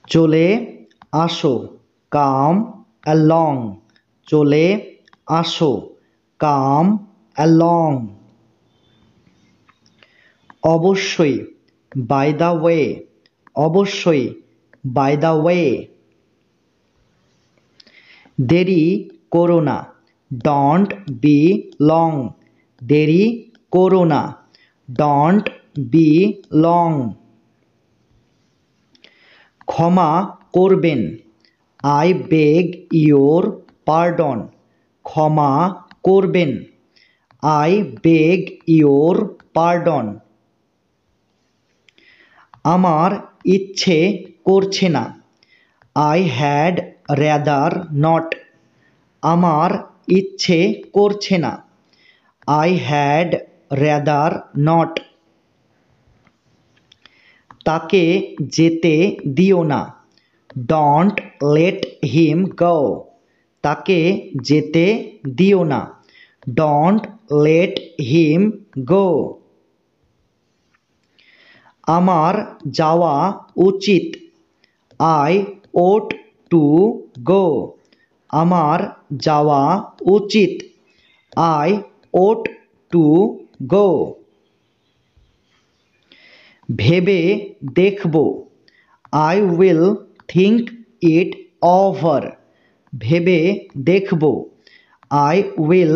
চলে আসো, come along. চলে আসো, কাম অ্যালং। অবশ্যই, বাই দ্য ওয়ে। অবশ্যই, বাই দ্য ওয়ে। দেরি করো না, ডোন্ট বি লং। দেরি করো না, ডোন্ট বি লং। ক্ষমা করবেন, আই বেগ ইয়োর পার্ডন। ক্ষমা করবেন, আই বেগ ইয়োর পার্ডন। আমার ইচ্ছে করছে না, আই হ্যাড র্যাদার নট। আমার ইচ্ছে করছে না, আই হ্যাড র্যাদার নট। তাকে যেতে দিও না, ডোন্ট লেট হিম গো। তাকে যেতে দিও না, ডোন্ট লেট হিম গো। আমার যাওয়া উচিত, আই ওট টু গো। আমার যাওয়া উচিত, আই ওট টু গো। ভেবে দেখব, I will think it over. ভেবে দেখব, I will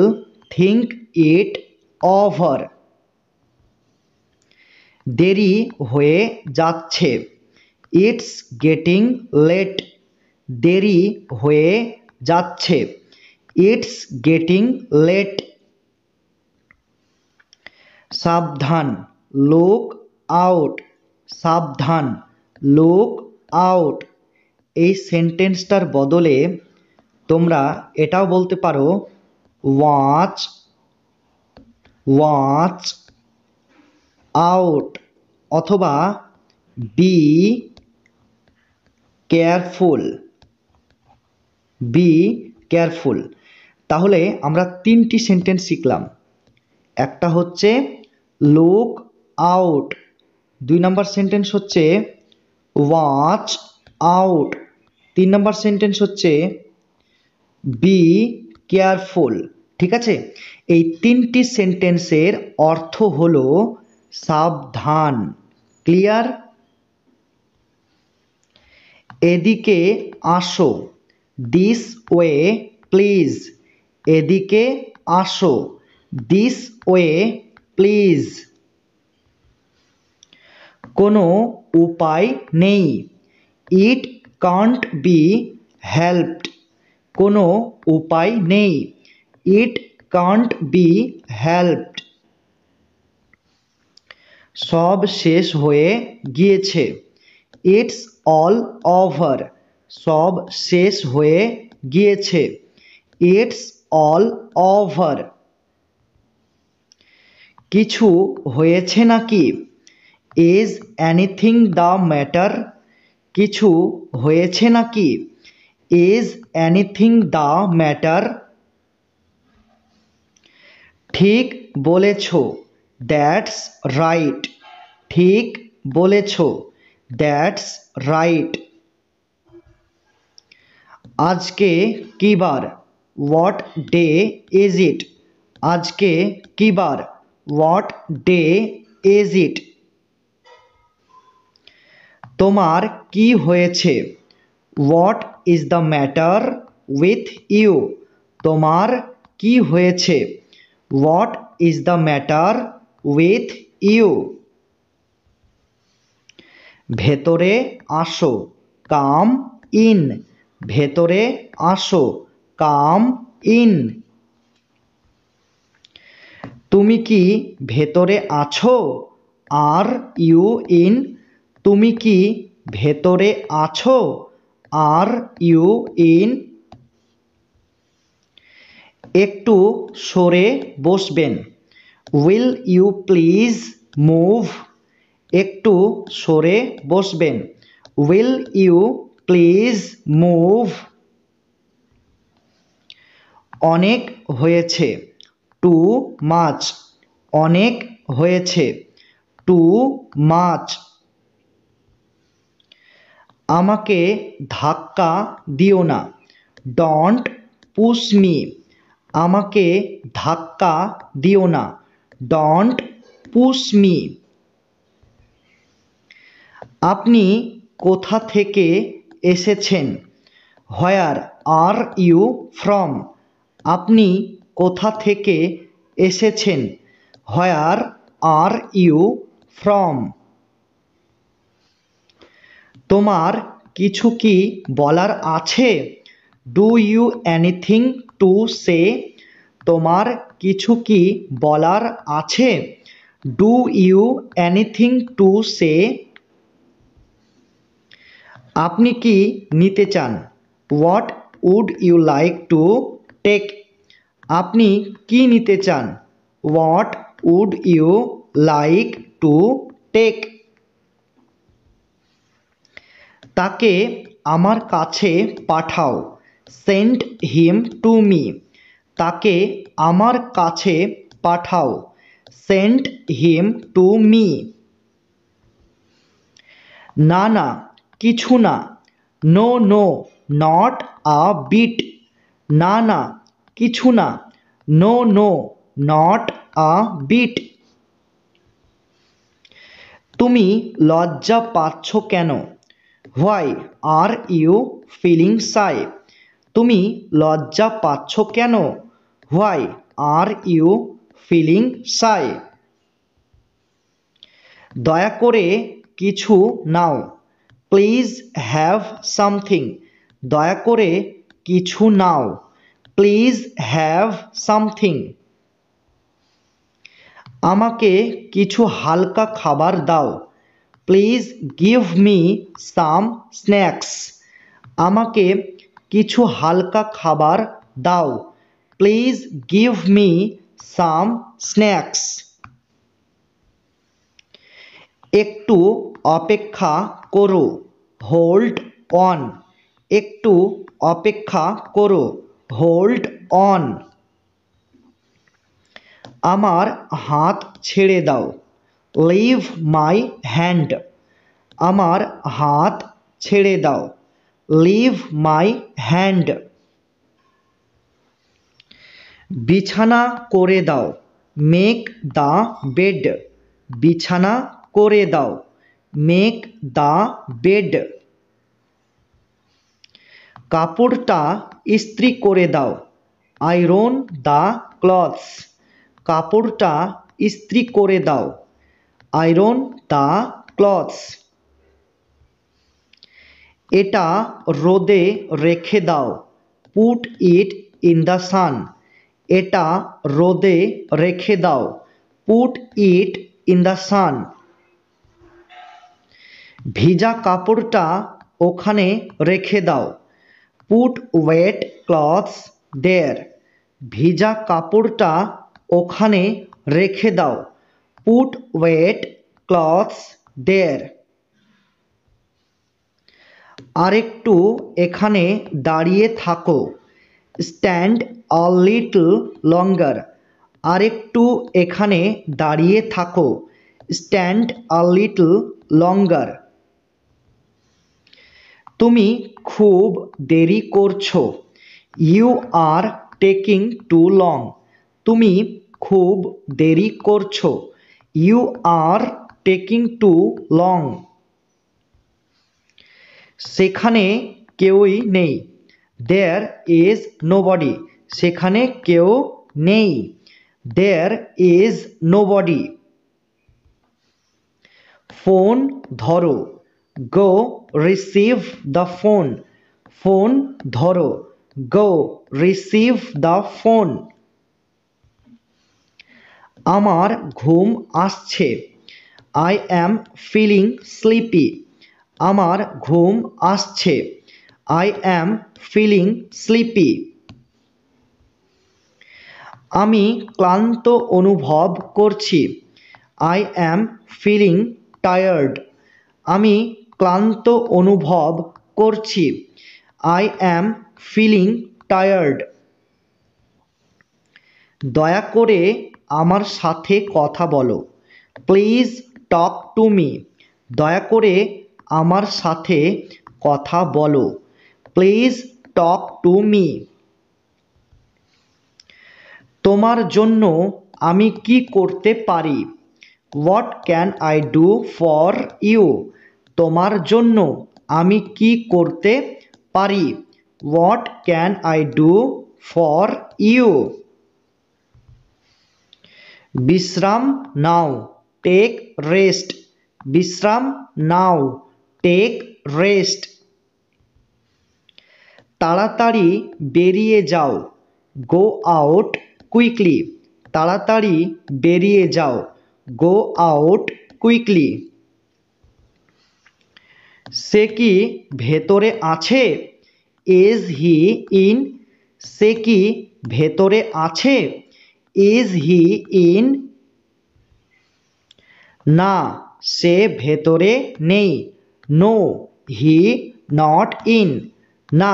think it over. দেরি হয়ে যাচ্ছে, ইটস গেটিং লেট। দেরি হয়ে যাচ্ছে, ইটস গেটিং লেট। সাবধান, লুক আউট। সাবধান, লুক আউট। এই সেন্টেন্সটার বদলে তোমরা এটাও বলতে পারো ওয়াচ, ওয়াচ আউট, অথবা বি কেয়ারফুল, বি কেয়ারফুল। তাহলে আমরা তিনটি সেন্টেন্স শিখলাম। একটা হচ্ছে লুক আউট, 2 নম্বর সেন্টেন্স হচ্ছে ওয়াচ আউট, 3 নম্বর সেন্টেন্স হচ্ছে বি কেয়ারফুল। ঠিক আছে, এই তিনটি সেন্টেন্সের অর্থ হলো সাবধান। ক্লিয়ার? এদিকে আসো, দিস ওয়ে প্লিজ। এদিকে আসো, দিস ওয়ে প্লিজ। কোনো উপায় নেই, ইট কান্ট বি হেল্পড। কোনো উপায় নেই, ইট কান্ট বি হেল্পড। সব শেষ হয়ে গিয়েছে, ইটস অল ওভার। সব শেষ হয়ে গিয়েছে, ইটস অল ওভার। কিছু হয়েছে নাকি, ইজ এনিথিং দ্য ম্যাটার। কিছু হয়েছে নাকি, ইজ এনিথিং দ্য ম্যাটার। ঠিক বলেছ, দ্যাটস রাইট। ঠিক বলেছ, দ্যাটস রাইট। আজকে কী বার, হোয়াট ডে ইজ ইট। আজকে কী বার, হোয়াট ডে ইজ ইট। তোমার কি হয়েছে, what is the matter with you. তোমার কি হয়েছে, what is the matter with you. ভেতরে আসো, কাম ইন। ভেতরে আসো, কাম ইন। তুমি কি ভেতরে আছো, আর ইউ ইন। তুমি কি ভেতরে আছো, আর ইউ ইন। একটু সরে বসবেন, উইল ইউ প্লিজ মুভ। একটু সরে বসবেন, উইল ইউ প্লিজ মুভ। অনেক হয়েছে, টু মাচ। অনেক হয়েছে, টু মাচ। আমাকে ধাক্কা দিও না, ডোন্ট পুশ মি। আমাকে ধাক্কা দিও না, ডোন্ট পুশ মি। আপনি কোথা থেকে এসেছেন, হোয়ার আর ইউ ফ্রম। আপনি কোথা থেকে এসেছেন, হোয়ার আর ইউ ফ্রম। তোমার কিছু কি বলার আছে, do you anything to say. তোমার কিছু কি বলার আছে, do you anything to say. আপনি কি নিতে চান, what would you like to take. আপনি কি নিতে চান, what would you like to take. তাকে আমার কাছে পাঠাও, সেন্ড হিম টু মি। তাকে আমার কাছে পাঠাও, সেন্ড হিম টু মি। না না, কিছু না, no no, not a bit. না না, কিছু না, no no, not a bit. তুমি লজ্জা পাচ্ছ কেন, why are you feeling shy. তুমি লজ্জা পাচ্ছ কেন, why are you feeling shy. দয়া করে কিছু নাও, প্লিজ হ্যাভ সামথিং। দয়া করে কিছু নাও, প্লিজ হ্যাভ সামথিং। আমাকে কিছু হালকা খাবার দাও, please give me some snacks. আমাকে কিছু হালকা খাবার দাও, please give me some snacks. একটু অপেক্ষা করো, হোল্ড অন। একটু অপেক্ষা করো, হোল্ড অন। আমার হাত ছেড়ে দাও, লিভ মাই হ্যান্ড। আমার হাত ছেড়ে দাও, লিভ মাই হ্যান্ড। বিছানা করে দাও, মেক দ্য বেড। বিছানা করে দাও, মেক দ্য বেড। কাপড়টা ইস্ত্রি করে দাও, আয়রন দ্য ক্লথস। কাপড়টা ইস্ত্রি করে দাও, আয়রন দ্য ক্লথস। এটা রোদে রেখে দাও, put it in the sun. এটা রোদে রেখে দাও, put it in the sun. ভিজা কাপড়টা ওখানে রেখে দাও, পুট ওয়েট ক্লথস দেয়ার। ভিজা কাপড়টা ওখানে রেখে দাও, পুট ওয়েট ক্লথস দেয়ার। আরেকটু এখানে দাঁড়িয়ে থাকো, স্ট্যান্ড আ লিটল লঙ্গার। আরেকটু এখানে দাঁড়িয়ে থাকো, স্ট্যান্ড আ লিটল লঙ্গার। তুমি খুব দেরি করছো, you are taking too long. তুমি খুব দেরি করছো, you are taking too long. সেখানে কেউই নেই, দেয়ার ইজ নোবডি। সেখানে কেউ নেই, দেয়ার ইজ নোবডি। ফোন ধরো, গো রিসিভ দ্য ফোন। ফোন ধরো, গো রিসিভ দ্য ফোন। আমার ঘুম আসছে, আই অ্যাম ফিলিং স্লিপি। আমার ঘুম আসছে, আই অ্যাম ফিলিং স্লিপি। আমি ক্লান্ত অনুভব করছি, আই অ্যাম ফিলিং টায়ার্ড। আমি ক্লান্ত অনুভব করছি, আই অ্যাম ফিলিং টায়ার্ড। দয়া করে আমার সাথে কথা বলো, প্লিজ টক টু মি। দয়া করে আমার সাথে কথা বলো। Please talk to me. তোমার জন্য আমি কি করতে পারি? What can I do for you? তোমার জন্য আমি কি করতে পারি? What can I do for you? বিশ্রাম নাও, টেক রেস্ট। বিশ্রাম নাও, টেক রেস্ট। তাড়াতাড়ি বেরিয়ে যাও, গো আউট কুইকলি। তাড়াতাড়ি বেরিয়ে যাও, গো আউট কুইকলি। সে কি ভেতরে আছে? Is he in? সে কি ভেতরে আছে? Is he in? না, সে ভেতরে নেই। No, he not in. না,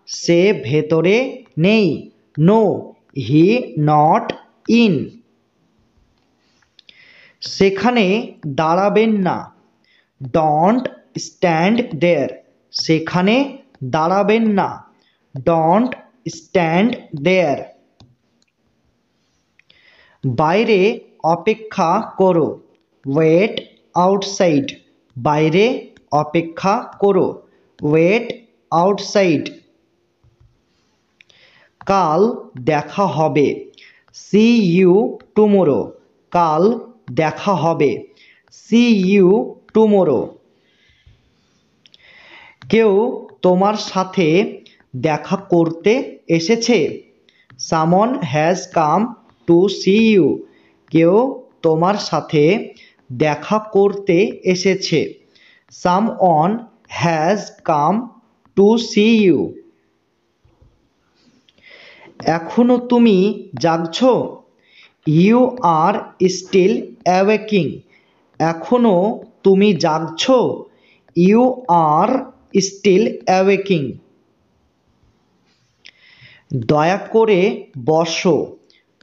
সে ভেতরে নেই। No, he not in. সেখানে দাঁড়াবেন না, ডোন্ট স্ট্যান্ড দেয়ার। সেখানে দাঁড়াবেন না, ডোন্ট স্ট্যান্ড দেয়ার। বাইরে অপেক্ষা করো, ওয়েট আউটসাইড। বাইরে অপেক্ষা করো, ওয়েট আউটসাইড। কাল দেখা হবে, সি ইউ টুমোরো। কাল দেখা হবে, সি ইউ টুমোরো। কেউ তোমার সাথে দেখা করতে এসেছে? Someone has come to see you. কেউ তোমার সাথে দেখা করতে এসেছে। Someone has come to see you. এখনো তুমি জাগছো? You R still অ্যাওয়েকিং। এখনো তুমি জাগছো? You R still অ্যাওয়েকিং। দয়া করে বসো,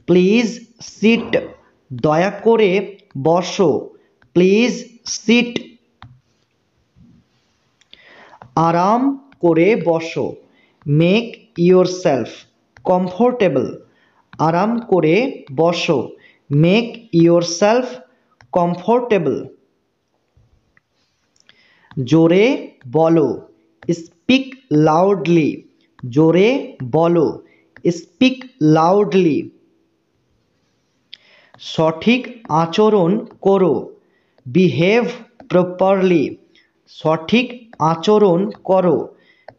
প্লিজ সিট। দয়া করে বসো, প্লিজ সিট। আরাম করে বসো, মেক ইয়োরসেলফ কমফোর্টেবল। আরাম করে বসো, মেক ইয়োরসেলফ কমফোর্টেবল। জোরে বলো, স্পিক লাউডলি। জোরে বলো, স্পিক লাউডলি। সঠিক আচরণ করো, বিহেভ প্রপারলি। সঠিক আচরণ করো,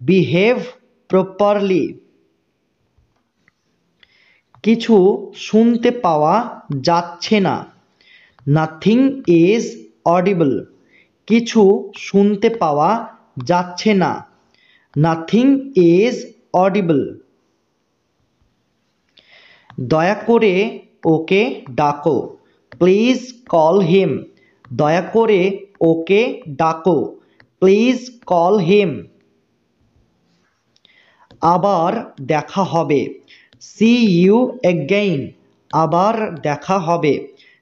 বিহেভ প্রপারলি। কিছু শুনতে পাওয়া যাচ্ছে না, নাথিং ইজ অডিবল। কিছু শুনতে পাওয়া যাচ্ছে না, নাথিং ইজ অডিবল। দয়া করে ওকে ডাকো, প্লিজ কল হিম। দয়া করে ওকে ডাকো, প্লিজ কল হিম। আবার দেখা হবে, সি ইউ এগেইন। আবার দেখা হবে,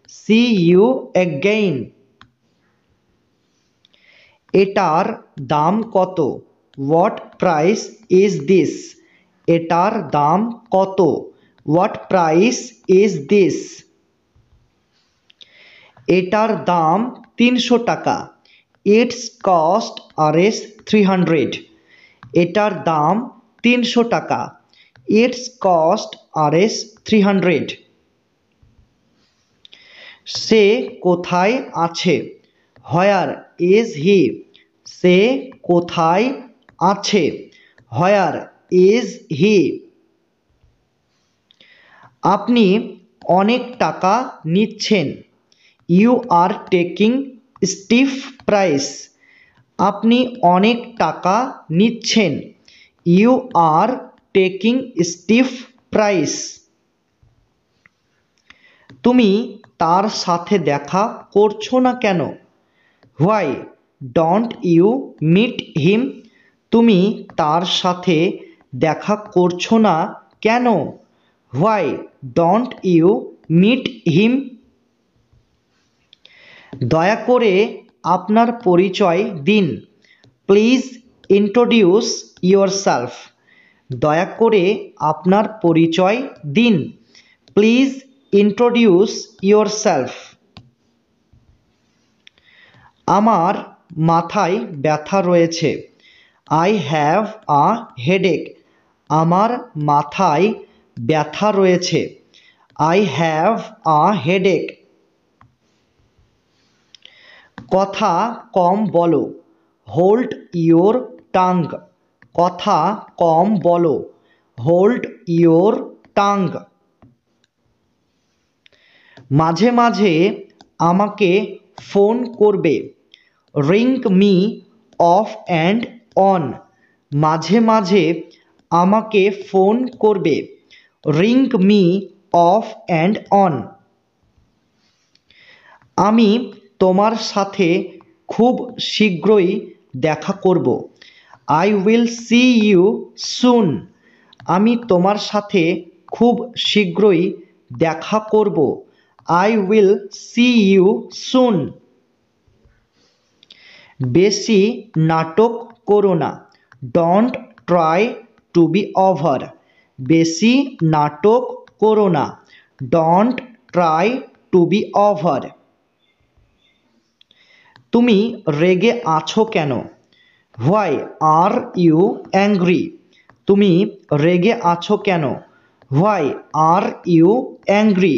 সি ইউ এগেইন। এটার দাম কত? What price is this? এটার দাম কত? What price is this? এটার দাম 300 টাকা। It's cost RS 300। এটার দাম 300 টাকা। It's cost RS 300। সে কোথায় আছে? হোয়ার ইজ হি? সে কোথায় আছে? Where is he? আপনি অনেক টাকা নিচ্ছেন, you are taking stiff price. আপনি অনেক টাকা নিচ্ছেন, you are taking stiff price. তুমি তার সাথে দেখা করছো না কেন? Why don't you meet him? তুমি তার সাথে দেখা করছো না কেন? Why don't you meet him? দয়া করে আপনার পরিচয় দিন, প্লিজ ইন্ট্রোডিউস ইয়োরসেলফ, দয়া করে আপনার পরিচয় দিন। Please introduce yourself. আমার মাথায় ব্যথা রয়েছে। আই হ্যাভ আ হেডেক, আমার মাথায় ব্যথা রয়েছে। I have a headache. কথা কম বলো, হোল্ড ইয়োর টাং, কথা কম বলো, হোল্ড ইয়োর টাং। মাঝে মাঝে আমাকে ফোন করবে, ring me off and on, মাঝে মাঝে আমাকে ফোন করবে, ring me off and on. আমি তোমার সাথে খুব শীঘ্রই দেখা করব, I will see you soon, আমি তোমার সাথে খুব শীঘ্রই দেখা করব, I will see you soon. বেশি নাটক করো না, don't try to be over, বেশি নাটক করো না, don't try to be over. তুমি রেগে আছো কেন? হোয়াই আর ইউ অ্যাংরি, তুমি রেগে আছো কেন? Why are you angry.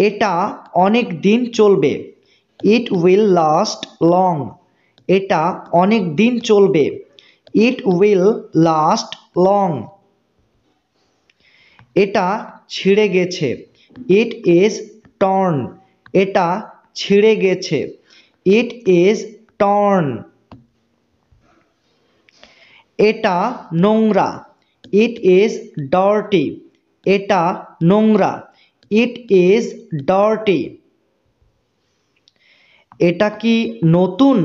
এটা অনেক দিন চলবে, ইট উইল লাস্ট লং, এটা অনেক দিন চলবে, ইট উইল লাস্ট লং। এটা ছিঁড়ে গেছে, ইট ইজ টর্ন, এটা ছিঁড়ে গেছে, ইট ইজ টর্ন। এটা নোংরা, ইট ইজ ডার্টি, এটা নোংরা, ইট ইজ ডার্টি। এটা কি নতুন?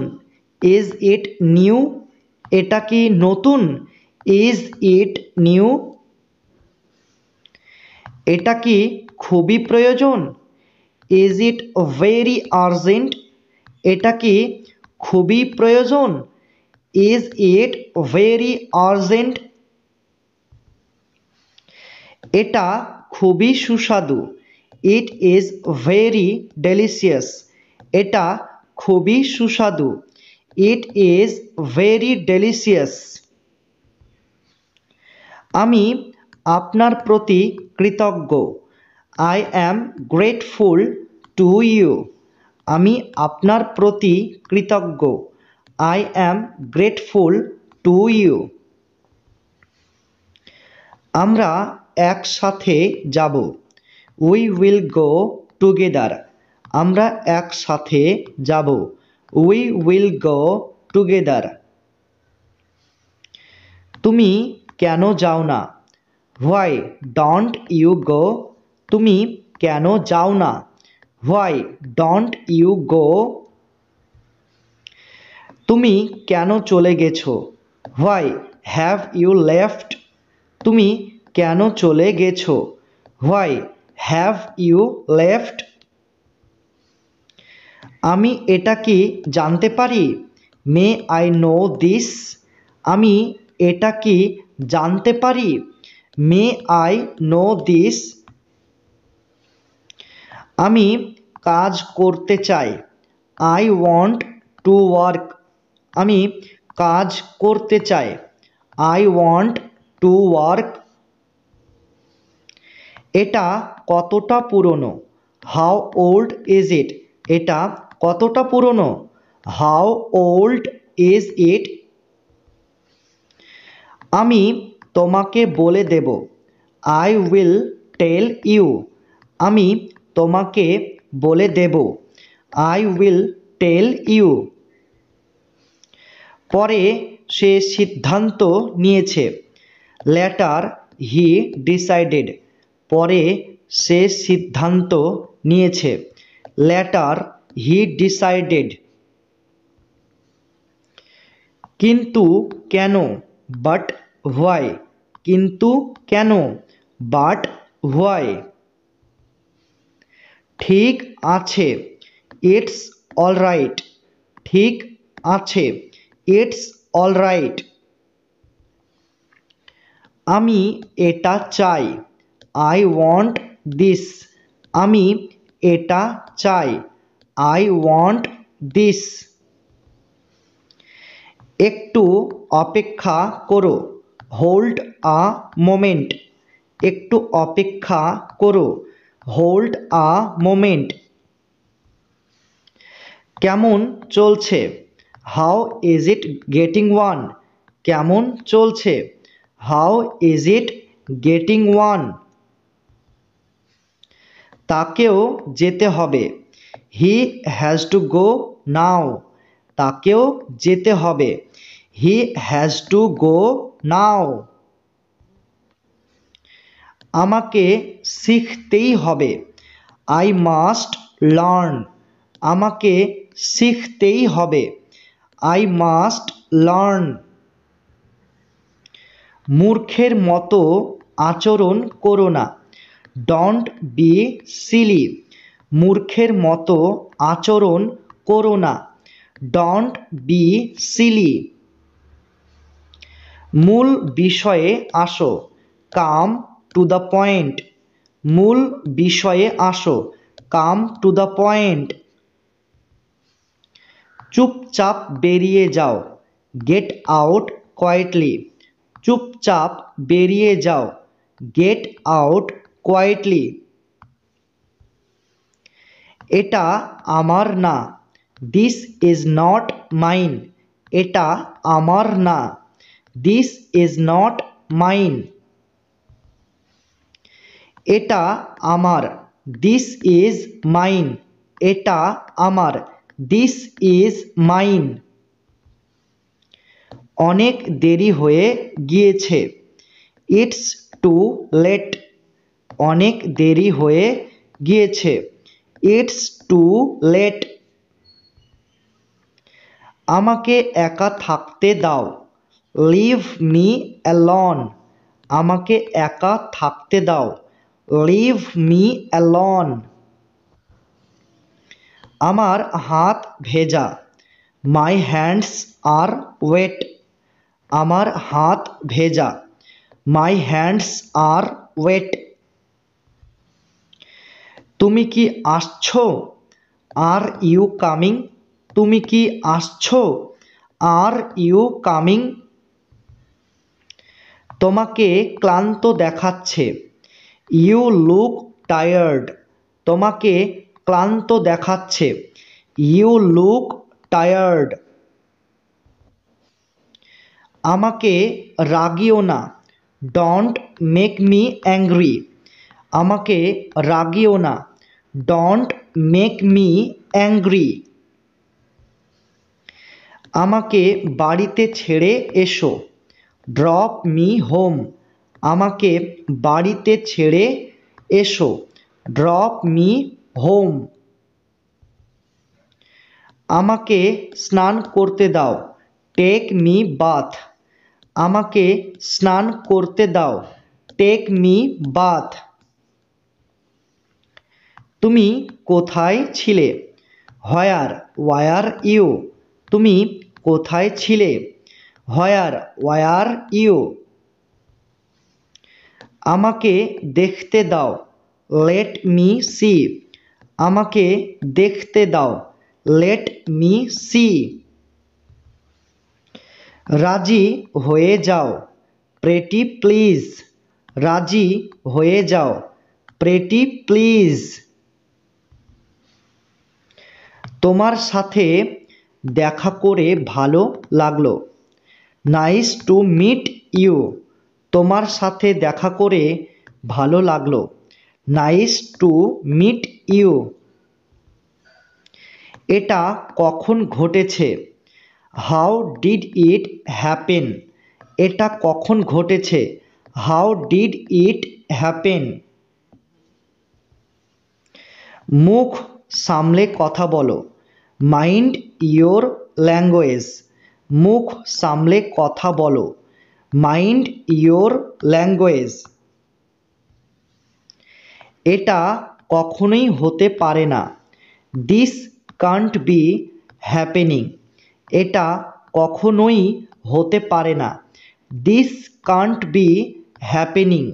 ইজ ইট নিউ, এটা কি নতুন? Is it new. এটা কি খুবই প্রয়োজন? ইজ ইট ভেরি আর্জেন্ট, এটা কি খুবই প্রয়োজন? Is it very urgent. এটা খুবই সুস্বাদু, ইট ইজ ভেরি ডেলিশিয়াস, এটা খুবই সুস্বাদু, ইট ইজ ভেরি ডেলিশিয়াস। আমি আপনার প্রতি কৃতজ্ঞ, I am grateful to you, আমি আপনার প্রতি কৃতজ্ঞ, I am grateful to you. আমরা একসাথে যাব, উই উইল গো টুগেদার, আমরা একসাথে যাব, উই উইল গো টুগেদার। তুমি কেন যাও না? হোয়াই ডোন্ট ইউ গো, তুমি কেন যাও না? Why don't you go. তুমি কেন চলে গেছো? হোয়াই হ্যাভ ইউ লেফট, তুমি কেন চলে গেছো? Why have you left. আমি এটা কি জানতে পারি? মে আই নো দিস, আমি এটা কি জানতে পারি? May I know this. আমি কাজ করতে চাই, আই ওয়ান্ট টু ওয়ার্ক, আমি কাজ করতে চাই, আই ওয়ান্ট টু ওয়ার্ক। এটা কতটা পুরনো? হাউ ওল্ড ইজ ইট, এটা কতটা পুরনো? How old is it. আমি তোমাকে বলে দেব, আই উইল টেল ইউ, আমি তোমাকে বলে দেব, আই উইল টেল ইউ। পরে সে সিদ্ধান্ত নিয়েছে, লেটার হি ডিসাইডেড, পরে সে সিদ্ধান্ত নিয়েছে, লেটার হি ডিসাইডেড। কিন্তু কেন? বাট হোয়াই, কিন্তু কেন? But why. ঠিক আছে, ইটস অলরাইট, ঠিক আছে, ইটস অল রাইট। আমি এটা চাই, আই ওয়ান্ট দিস। আমি এটা চাই, আই ওয়ান্ট দিস। একটু অপেক্ষা করো, হোল্ড আ মোমেন্ট। একটু অপেক্ষা করো, হোল্ড আ মোমেন্ট। কেমন চলছে, how is it getting one. কেমন চলছে, how is it getting one. তাকেও যেতে হবে, হি হ্যাজ টু গো নাও। তাকেও যেতে হবে, হি হ্যাজ টু গো নাও। আমাকে শিখতেই হবে, আই মাস্ট লার্ন। আমাকে শিখতেই হবে, আই মাস্ট লার্ন। মূর্খের মতো আচরণ করো না, ডোন্ট বি সিলি। মূর্খের মতো আচরণ করো না, ডোন্ট বি সিলি। মূল বিষয়ে আসো, কাম টু দ্য পয়েন্ট। মূল বিষয়ে আসো, কাম টু দ্য পয়েন্ট। চুপচাপ বেরিয়ে যাও, গেট আউট কোয়াইটলি। চুপচাপ বেরিয়ে যাও, গেট আউট কোয়াইটলি। এটা আমার না, দিস ইজ নট মাইন। এটা আমার না, দিস ইজ নট মাইন। এটা আমার, দিস ইজ মাইন। এটা আমার, দিস ইজ মাইন। অনেক দেরি হয়ে গিয়েছে, ইটস টু লেট। অনেক দেরি হয়ে গিয়েছে, ইটস টু লেট। আমাকে একা থাকতে দাও, লিভ মি অ্যালোন। আমাকে একা থাকতে দাও, লিভ মি অ্যালোন। আমার হাত ভেজা, মাই হ্যান্ডস আর ওয়েট। আমার হাত ভেজা, মাই হ্যান্ডস আর ওয়েট। তুমি কি আসছো, আর ইউ কামিং। তুমি কি আসছো, আর ইউ কামিং। তোমাকে ক্লান্ত দেখাচ্ছে, ইউ লুক টায়ার্ড। তোমাকে ক্লান্ত দেখাচ্ছে, ইউ লুক টায়ার্ড। আমাকে রাগিও না, ডোন্ট মেক মি অ্যাংরি। আমাকে রাগিও না, ডোন্ট মেক মি অ্যাংরি। আমাকে বাড়িতে ছেড়ে এসো, ড্রপ মি হোম। আমাকে বাড়িতে ছেড়ে এসো, ড্রপ মি হোম। আমাকে স্নান করতে দাও, টেক মি বাথ। আমাকে স্নান করতে দাও, টেক মি বাথ। তুমি কোথায় ছিলে, হোয়ার ওয়ার ইউ। তুমি কোথায় ছিলে, হোয়ার ওয়ার ইউ। আমাকে দেখতে দাও, লেট মি সি। আমাকে দেখতে দাও, লেট মি সি। রাজি হয়ে যাও, প্রেটি প্লিজ। রাজি হয়ে যাও, প্রেটি প্লিজ। তোমার সাথে দেখা করে ভালো লাগলো, নাইস টু মিট ইউ। তোমার সাথে দেখা করে ভালো লাগলো, নাইস টু মিট ইউ। এটা কখন ঘটেছে, হাউ ডিড ইট হ্যাপেন। এটা কখন ঘটেছে, হাউ ডিড ইট হ্যাপেন। মুখ সামলে কথা বলো, মাইন্ড ইয়োর ল্যাঙ্গুয়েজ। মুখ সামলে কথা বলো, মাইন্ড ইয়োর ল্যাঙ্গুয়েজ। এটা কখনোই হতে পারে না, দিস কান্ট বি হ্যাপেনিং। এটা কখনোই হতে পারে না। This can't be happening.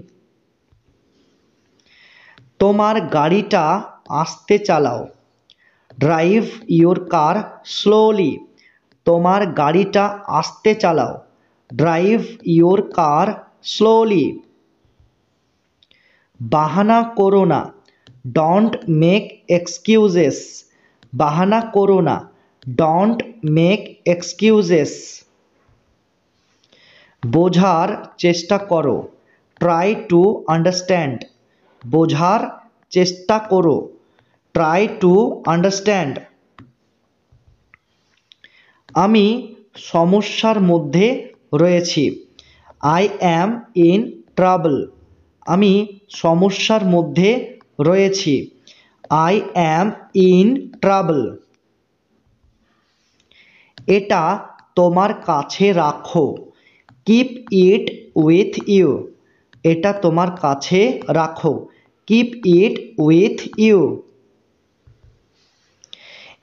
তোমার গাড়িটা আস্তে চালাও। Drive your car slowly. তোমার গাড়িটা আস্তে চালাও। Drive your car slowly. বাহানা করো না। Don't make excuses. বাহানা করো না। Don't make excuses. বোঝার চেষ্টা করো। Try to understand. বোঝার চেষ্টা করো। Try to understand. আমি সমস্যার মধ্যে রয়েছি। I am in trouble. আমি সমস্যার মধ্যে রয়েছি। I am in trouble. এটা তোমার কাছে রাখো। Keep it with you. এটা তোমার কাছে রাখো। Keep it with you.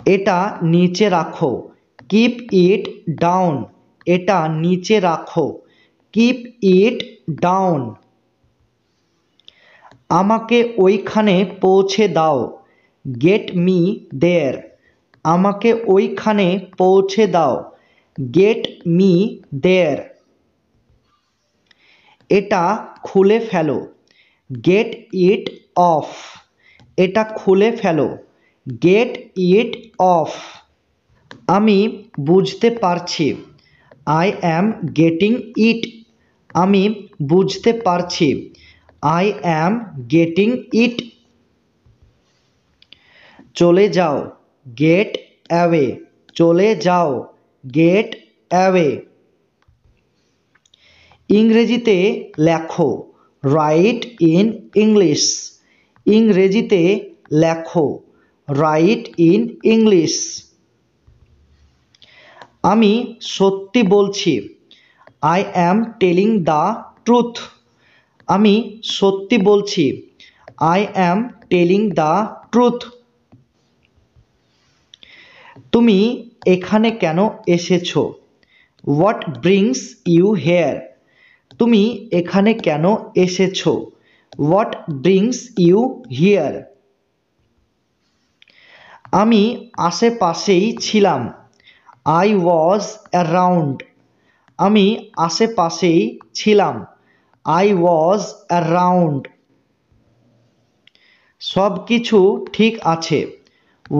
এটা নিচে রাখো। Keep it down. এটা নিচে রাখো। Keep it down. আমাকে ওইখানে পৌঁছে দাও। Get me there. আমাকে ওইখানে পৌঁছে দাও। Get me there. এটা খুলে ফেলো। Get it off. এটা খুলে ফেলো। Get it off. আমি বুঝতে পারছি। I am getting it. আমি বুঝতে পারছি। I am getting it. চলে যাও। Get away. চলে যাও। Get away. ইংরেজিতে লেখো। Write in English. ইংরেজিতে লেখো। Write in English. আমি সত্যি বলছি। I am telling the truth. আমি সত্যি বলছি। I am telling the truth. তুমি এখানে কেন এসেছো? What brings you here. তুমি এখানে কেন এসেছো? What brings you here. আমি আশেপাশেই ছিলাম। I was around. আমি আশেপাশেই ছিলাম। I was around. সব কিছু ঠিক আছে।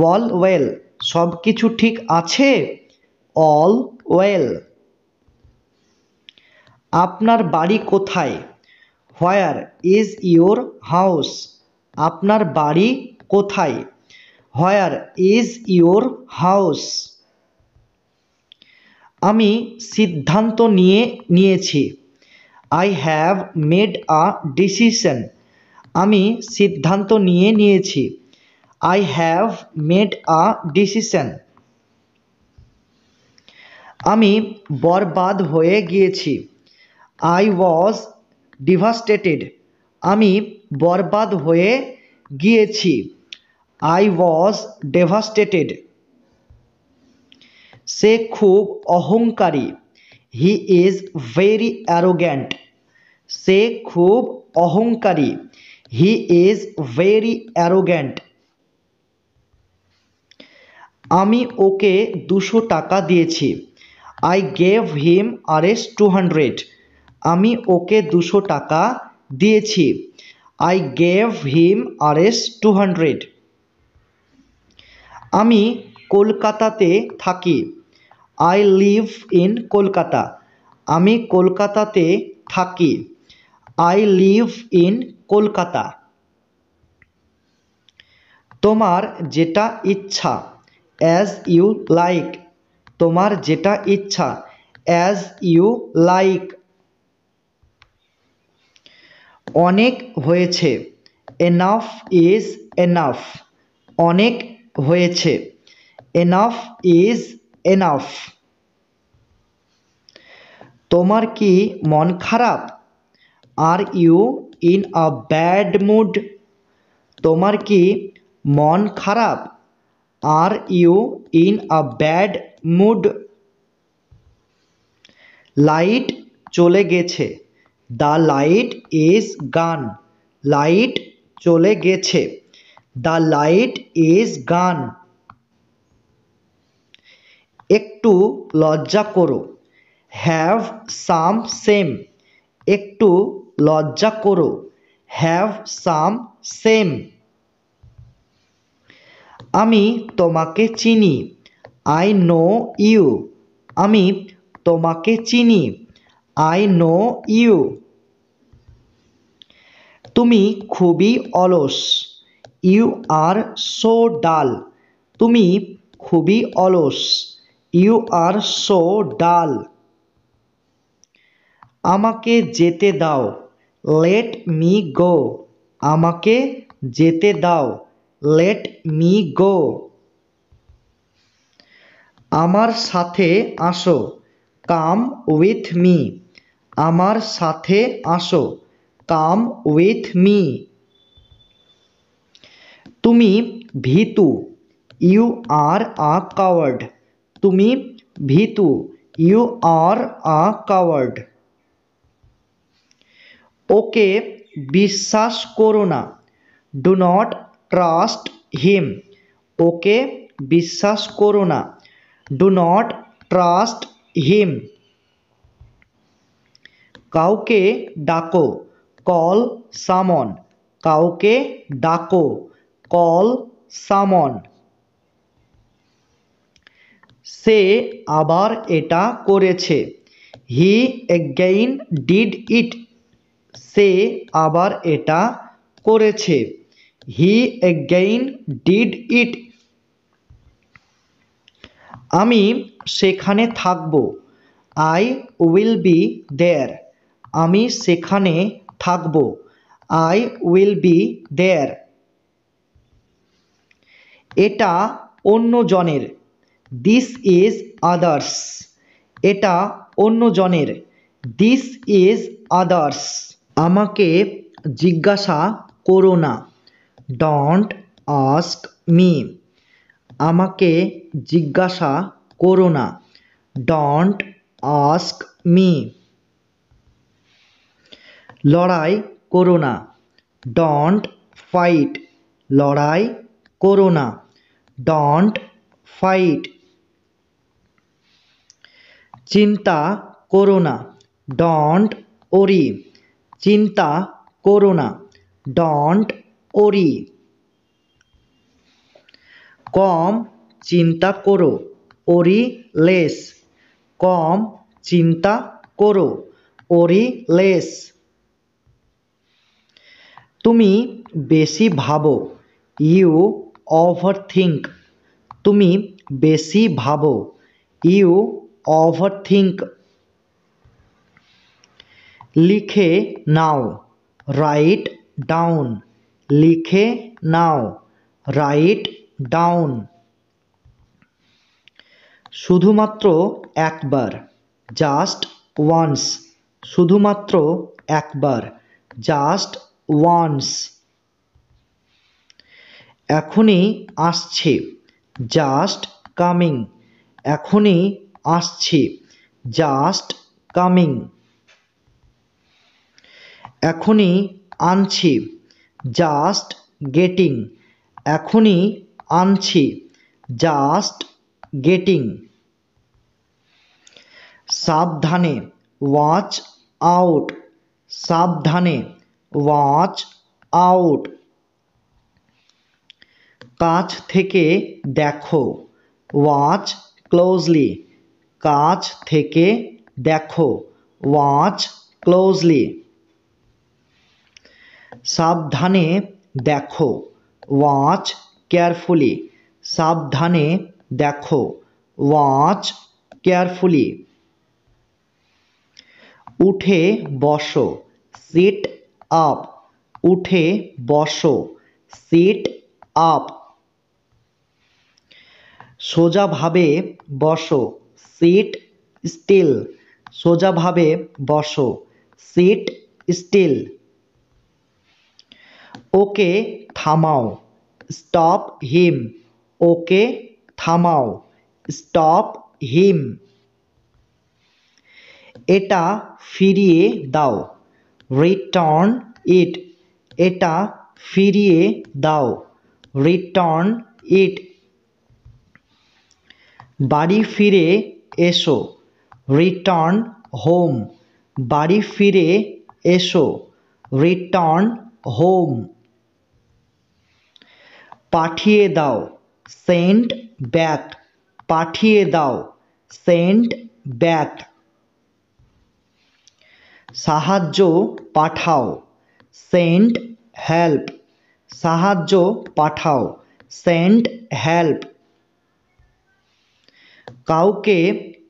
All well. সব কিছু ঠিক আছে। All well. আপনার বাড়ি কোথায়? Where is your house. আপনার বাড়ি কোথায়? Where is your house. আমি সিদ্ধান্ত নিয়েছি। I have made a decision. আমি সিদ্ধান্ত নিয়েছি। I have made a decision. আমি বরবাদ হয়ে গিয়েছি। I was devastated. আমি বরবাদ হয়ে গিয়েছি। I was devastated. সে খুব অহংকারী। He is very arrogant. সে খুব অহংকারী। He is very arrogant. আমি ওকে 200 টাকা দিয়েছি। I gave him RS 200। আমি ওকে 200 টাকা দিয়েছি। I gave him RS 200। আমি কলকাতাতে থাকি। I live in Kolkata. আমি কলকাতাতে থাকি। I live in Kolkata. তোমার যেটা ইচ্ছা। As you like. তোমার যেটা ইচ্ছা। As you like. অনেক হয়েছে। Enough is enough. অনেক হয়েছে। Enough is enough. তোমার কি মন খারাপ? Are you in a bad mood. তোমার কি মন খারাপ? Are you in a bad mood. Light চলে গেছে, the light is gone. Light চলে গেছে, দ্য লাইট ইজ গান। একটু লজ্জা করো, হ্যাভ সাম সেম। একটু লজ্জা করো, হ্যাভ সাম সেম। আমি তোমাকে চিনি, আই নো ইউ। আমি তোমাকে চিনি, আই নো ইউ। তুমি খুবই অলস, ইউ আর সো ডাল। তুমি খুবই অলস, ইউ আর সো ডাল। আমাকে যেতে দাও, লেট মি গো। আমাকে যেতে দাও, লেট মি গো। আমার সাথে আসো, কাম উইথ মি। আমার সাথে আসো, কাম উইথ মি। তুমি ভীতু, ইউ আর আ কাওয়ার্ড। তুমি ভীতু, ইউ আর আ কাওয়ার্ড। ওকে বিশ্বাস করো না, ডু নট ট্রাস্ট হিম। ওকে বিশ্বাস করো না, ডু নট ট্রাস্ট হিম। কাউকে ডাকো, কল সামন। কাউকে ডাকো, কল সামন। সে আবার এটা করেছে, হি এগেইন ডিড ইট। সে আবার এটা করেছে, হি এগেইন ডিড ইট। আমি সেখানে থাকব, আই উইল বি দেয়ার। আমি সেখানে থাকব, আই উইল বি দেয়ার। এটা অন্যজনের, দিস ইজ আদার্স। এটা অন্যজনের, দিস ইজ আদার্স। আমাকে জিজ্ঞাসা করো না, ডোন্ট আস্ক মি। আমাকে জিজ্ঞাসা করো না, ডোন্ট আস্ক মি। লড়াই করো না, ডোন্ট ফাইট। লড়াই করো না, ডোন্ট ফাইট। চিন্তা করো না, ডোন্ট ওরি। চিন্তা করো না, ডোন্ট ওরি। কম চিন্তা করো, ওরি লেস। কম চিন্তা করো, ওরি লেস। তুমি বেশি ভাবো, ইউ ওভার থিঙ্ক। তুমি বেশি ভাবো, ইউ ওভার থিঙ্ক। লিখে নাও, রাইট ডাউন। লিখে নাও, রাইট ডাউন। শুধুমাত্র একবার, জাস্ট ওয়ান্স। শুধুমাত্র একবার, জাস্ট ওয়ান্স। এখনই আসছে, জাস্ট কামিং। এখনই আসছে, জাস্ট কামিং। এখনই আনছি, জাস্ট গেটিং। এখনই আনছি, জাস্ট গেটিং। সাবধানে, ওয়াচ আউট। সাবধানে, ওয়াচ আউট। কাছ থেকে দেখো, ওয়াচ ক্লোজলি। কাছ থেকে দেখো, ওয়াচ ক্লোজলি। সাবধানে দেখো, ওয়াচ কেয়ারফুলি। সাবধানে দেখো, ওয়াচ কেয়ারফুলি। উঠে বসো, সিট আপ। উঠে বসো, সিট আপ। সোজাভাবে বসো, সিট স্টিল। সোজাভাবে বসো, সিট স্টিল। ওকে থামাও, স্টপ হিম। ওকে থামাও, স্টপ হিম। এটা ফিরিয়ে দাও, রিটার্ন ইট। এটা ফিরিয়ে দাও, রিটার্ন ইট। বাড়ি ফিরে এসো, রিটার্ন হোম। বাড়ি ফিরে এসো, রিটার্ন হোম। পাঠিয়ে দাও, সেন্ড ব্যাক। পাঠিয়ে দাও, সেন্ড ব্যাক। সাহায্য পাঠাও, সেন্ড হেল্প। সাহায্য পাঠাও, সেন্ড হেল্প। কাউকে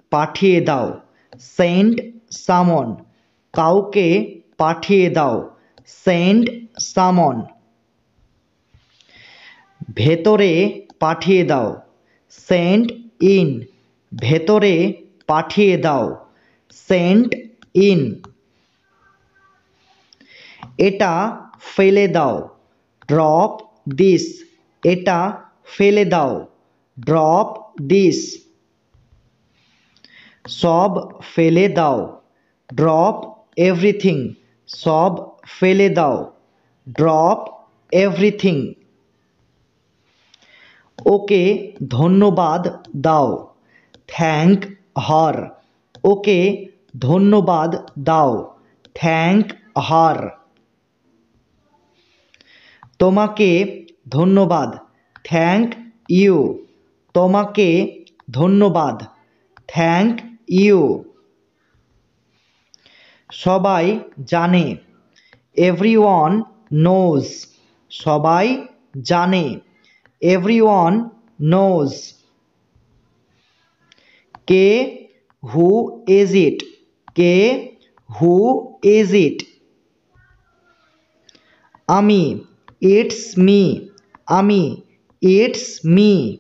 পাঠিয়ে দাও, সেন্ড সামন। কাউকে পাঠিয়ে দাও, সেন্ড সামন। ভেতরে পাঠিয়ে দাও, সেন্ড ইন। ভেতরে পাঠিয়ে দাও, সেন্ড ইন। এটা ফেলে দাও, ড্রপ দিস। এটা ফেলে দাও, ড্রপ দিস। সব ফেলে দাও, ড্রপ এভরিথিং। সব ফেলে দাও, ড্রপ এভরিথিং। ওকে ধন্যবাদ দাও, থ্যাংক হার। ওকে ধন্যবাদ দাও, থ্যাংক হার। তোমাকে ধন্যবাদ, থ্যাংক ইউ। তোমাকে ধন্যবাদ, থ্যাংক ইউ। সবাই জানে, এভরিওয়ান নোজ। সবাই জানে, everyone knows. K, who is it. K, who is it. আমি, ইটস মি। আমি, ইটস মি।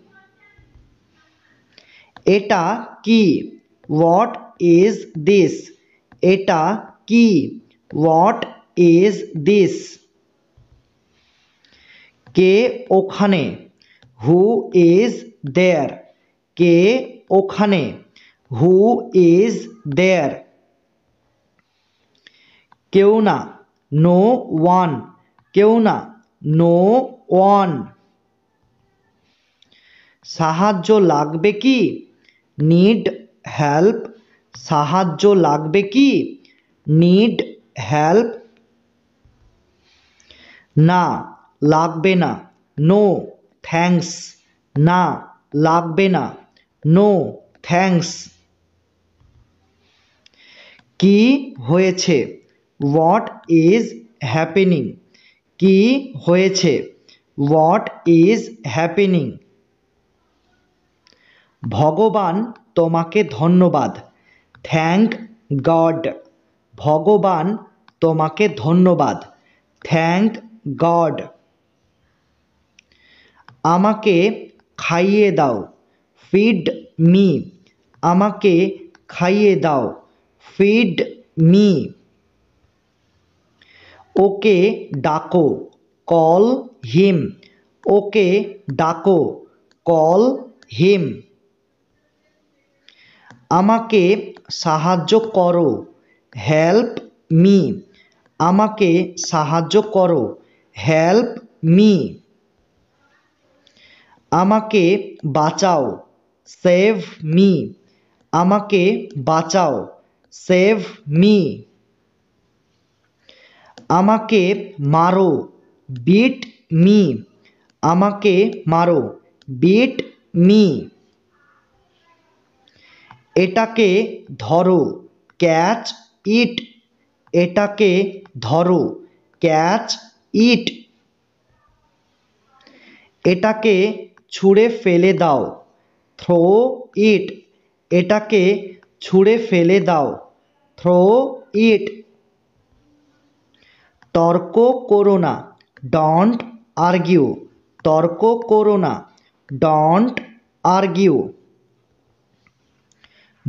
এটা কি, হোয়াট ইজ দিস। এটা কি, হোয়াট ইজ দিস। কে ওখানে, হু ইজ দেয়ার। কে ওখানে, হু ইজ দেয়ার। কেউ না, নো ওয়ান। কেউ না, নো ওয়ান। সাহায্য লাগবে কি, নিড হেল্প। সাহায্য লাগবে কি, নিড হেল্প। না লাগবে না, নো থ্যাঙ্কস। না লাগবে না, নো থ্যাঙ্কস। কি হয়েছে, হোয়াট ইজ হ্যাপেনিং। কি হয়েছে, হোয়াট ইজ হ্যাপেনিং। ভগবান তোমাকে ধন্যবাদ, থ্যাংক গড। ভগবান তোমাকে ধন্যবাদ, থ্যাংক গড। আমাকে খাইয়ে দাও, ফিড মি। আমাকে খাইয়ে দাও, ফিড মি। ওকে ডাকো, কল হিম। ওকে ডাকো, কল হিম। আমাকে সাহায্য করো, হেল্প মি। আমাকে সাহায্য করো, হেল্প মি। আমাকে বাঁচাও, সেভ মি। আমাকে বাঁচাও, সেভ মি। আমাকে মারো, বিট মি। আমাকে মারো, বিট মি। এটাকে ধরো, ক্যাচ ইট। এটাকে ধরো, ক্যাচ ইট। এটাকে ছুঁড়ে ফেলে দাও, থ্রো ইট। এটাকে ছুঁড়ে ফেলে দাও, থ্রো ইট। তর্ক করো না, ডোন্ট আর্গিউ। তর্ক করো না, ডোন্ট আর্গিউ।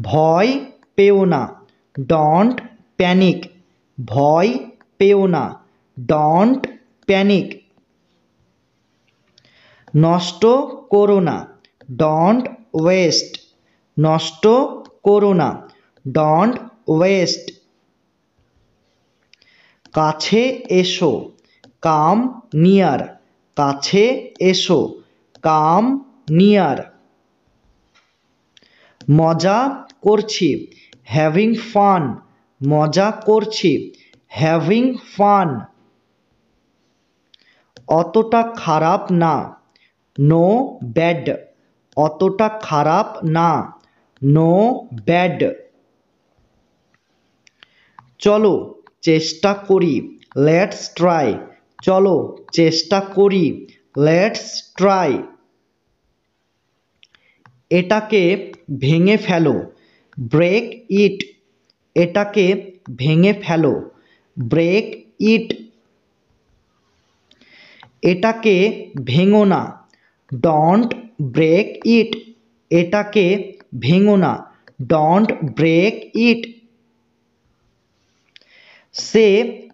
ভয় পেও না, ডোন্ট প্যানিক। ভয় পেও না, ডোন্ট প্যানিক। নষ্ট করো না, ডোন্ট ওয়েস্ট। নষ্ট করো না, ডোন্ট ওয়েস্ট। কাছে এসো, কাম নিয়ার, কাছে এসো, কাম নিয়ার। মজা করছি, হ্যাভিং ফান, মজা করছি, হ্যাভিং ফান। অতটা খারাপ না, নো ব্যাড, অতটা খারাপ না, নো ব্যাড। চলো চেষ্টা করি, লেটস ট্রাই, চলো চেষ্টা করি, লেটস ট্রাই। এটাকে ভেঙে ফেলো, ব্রেক ইট, এটাকে ভেঙে ফেলো, ব্রেক ইট। এটাকে ভেঙো না, ডোন্ট ব্রেক ইট, এটাকে ভেঙো না, ডোন্ট ব্রেক ইট। সে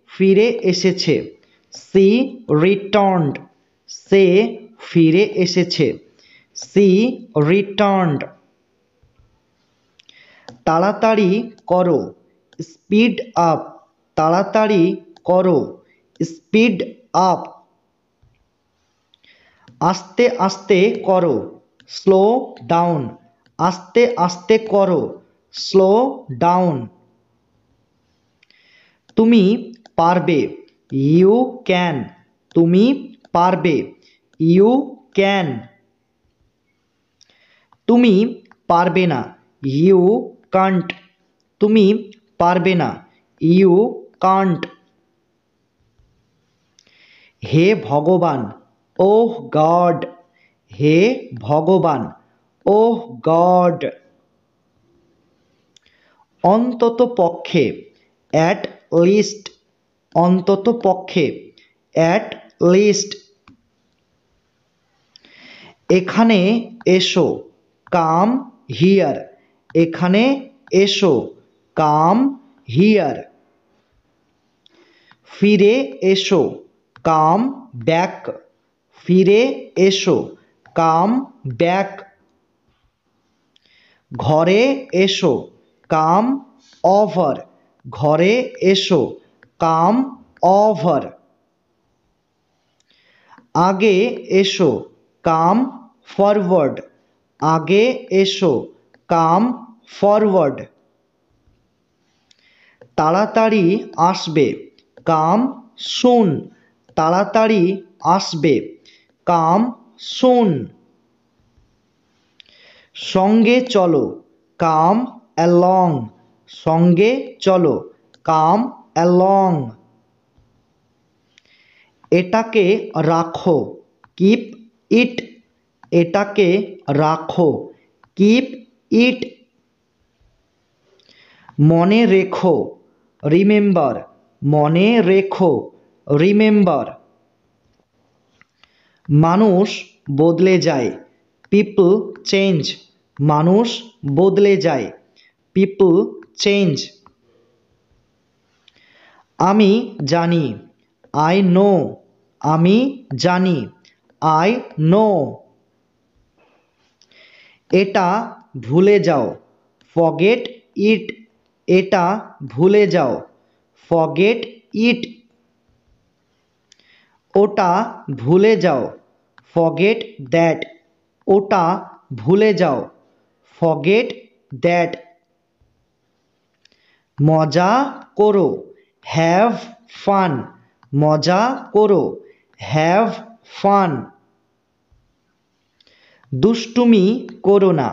ফিরে এসেছে, সি রিটার্নড, সে ফিরে এসেছে, সি রিটার্নড। তাড়াতাড়ি করো, স্পিড আপ, তাড়াতাড়ি করো, স্পিড আপ। আস্তে আস্তে করো, স্লো ডাউন, আস্তে আস্তে করো, স্লো ডাউন। তুমি পারবে, ইউ ক্যান, তুমি পারবে, ইউ ক্যান। তুমি পারবে না, ইউ কান্ট, তুমি পারবে না, ইউ কান্ট। হে ভগবান, ওহ গড, হে ভগবান, ওহ গড। অন্তত পক্ষে, অ্যাট লিস্ট, অন্তত পক্ষে, অ্যাট লিস্ট। এখানে এসো, কাম হিয়ার, এখানে এসো, কাম হিয়ার। ফিরে এসো, কাম ব্যাক, ফিরে এসো, কাম ব্যাক। ঘরে এসো, কাম ওভার, ঘরে এসো, কাম ওভার। আগে এসো, কাম ফরওয়ার্ড, আগে এসো, কাম ফরওয়ার্ড। তাড়াতাড়ি আসবে, কাম সুন, তাড়াতাড়ি আসবে, কাম সুন। সঙ্গে চলো, কাম অ্যালং, সঙ্গে চলো, কাম অ্যালং। এটাকে রাখো, কিপ ইট, এটাকে রাখো, কিপ ইট। মনে রেখো, রিমেম্বার, মনে রেখো, রিমেম্বার। মানুষ বদলে যায়, পিপল চেঞ্জ, মানুষ বদলে যায়, পিপল চেঞ্জ। আমি জানি, আই নো, আমি জানি, আই নো। এটা ভুলে যাও, ফরগেট ইট, এটা ভুলে যাও, ফরগেট ইট। ওটা ভুলে যাও, ফরগেট দ্যাট, ওটা ভুলে যাও, ফরগেট দ্যাট। মজা করো, হ্যাভ ফান, মজা করো, হ্যাভ ফান। দুষ্টুমি করো না,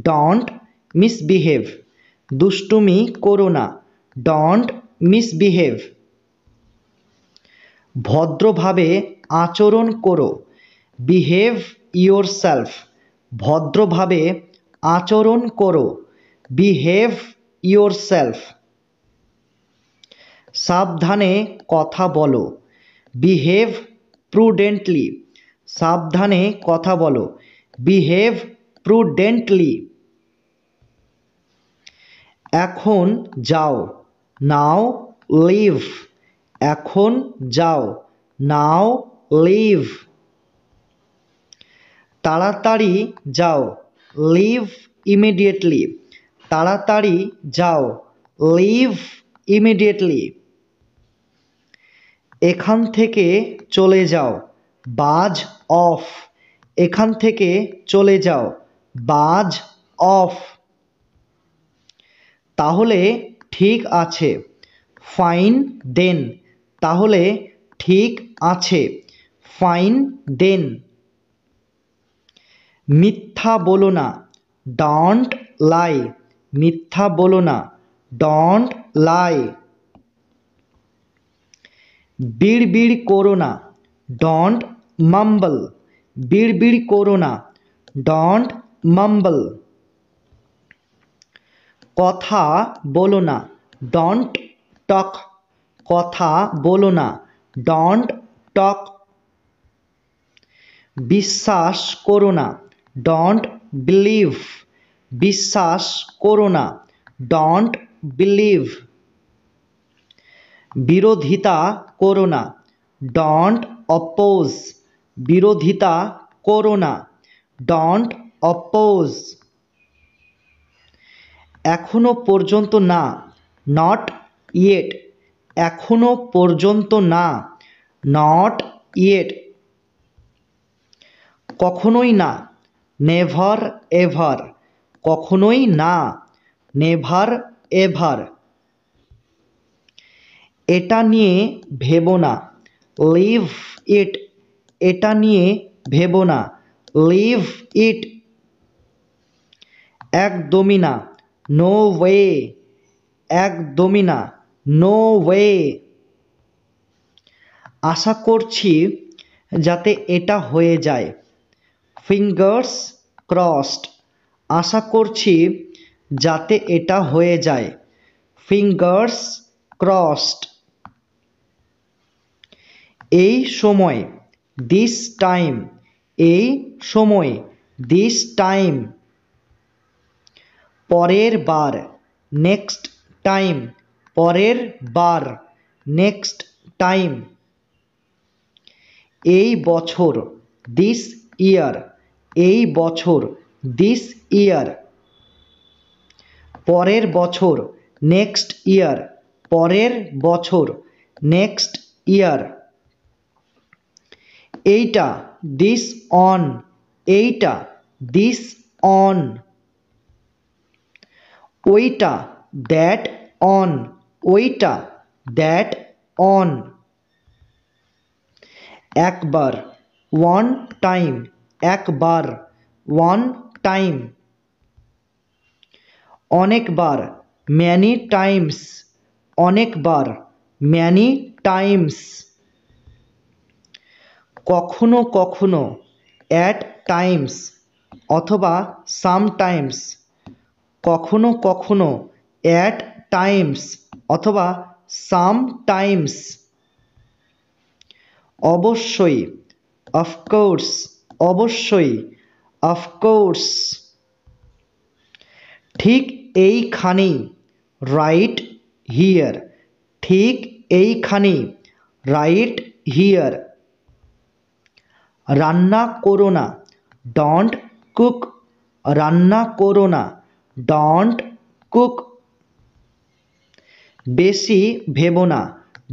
ডোন্ট মিসবিহেভ, দুষ্টুমি করো না, ডোন্ট মিসবিহেভ। ভদ্রভাবে আচরণ করো, বিহেভ ইয়োরসেলফ, ভদ্রভাবে আচরণ করো, বিহেভ ইয়োরসেলফ। সাবধানে কথা বলো, বিহেভ প্রুডেন্টলি, সাবধানে কথা বলো, বিহেভ প্রুডেন্টলি। এখন যাও, নাও লিভ, এখন যাও, নাও লিভ। তাড়াতাড়ি যাও, লিভ ইমিডিয়েটলি, তাড়াতাড়ি যাও, লিভ ইমিডিয়েটলি। এখান থেকে চলে যাও, বাজ অফ। এখান থেকে চলে যাও, বাজ অফ। তাহলে ঠিক আছে, ফাইন দেন। তাহলে ঠিক আছে, ফাইন দেন। মিথ্যা বলো না, ডোন্ট লাই। মিথ্যা বলো না, ডোন্ট লাই। বিড়বিড় করো না, ডোন্ট মাম্বল। বিড়বিড় করো না, ডোন্ট মাম্বল। কথা বলো না, ডোন্ট টক। কথা বলো না, ডোন্ট টক। বিশ্বাস করো না, ডোন্ট বিলিভ। বিশ্বাস করো না, ডোন্ট বিলিভ। বিরোধিতা করো না, ডোন্ট অপোজ। বিরোধিতা করো না, ডোন্ট অপোজ। এখনো পর্যন্ত না, নট ইয়েট। এখনো পর্যন্ত না, নট ইয়েট। কখনোই না, নেভার এভার। কখনোই না, নেভার এভার। এটা নিয়ে ভেবো না, লিভ ইট। এটা নিয়ে ভেবো না, লিভ ইট। একদমই না, নো ওয়ে। একদমই না, নো ওয়ে। আশা করছি যাতে এটা হয়ে যায়, ফিঙ্গার্স ক্রসড। আশা করছি যাতে এটা হয়ে যায়, ফিঙ্গার্স ক্রসড। এই সময়, দিস টাইম। এই সময়, দিস টাইম। পরের বার, নেক্সট টাইম। পরের বার, নেক্সট টাইম। এই বছর, দিস ইয়ার। এই বছর, দিস ইয়ার। পরের বছর, নেক্সট ইয়ার। পরের বছর, নেক্সট ইয়ার। এইটা, দিস অন। এইটা, দিস অন। ওইটা, দ্যাট অন। ওইটা, দ্যাট অন। একবার, ওয়ান টাইম। একবার, ওয়ান টাইম। অনেকবার, ম্যানি টাইমস। অনেকবার, ম্যানি টাইমস। কখনো কখনো, অ্যাট টাইমস অথবা সামটাইমস। কখনো কখনো, অ্যাট টাইমস অথবা সামটাইমস। অবশ্যই, অফকোর্স। অবশ্যই, অফকোর্স। ঠিক এইখানেই, রাইট হিয়ার। ঠিক এইখানেই, রাইট হিয়ার। রান্না করো না, ডোন্ট কুক। রান্না করো না, ডোন্ট কুক। বেশি ভেবো না,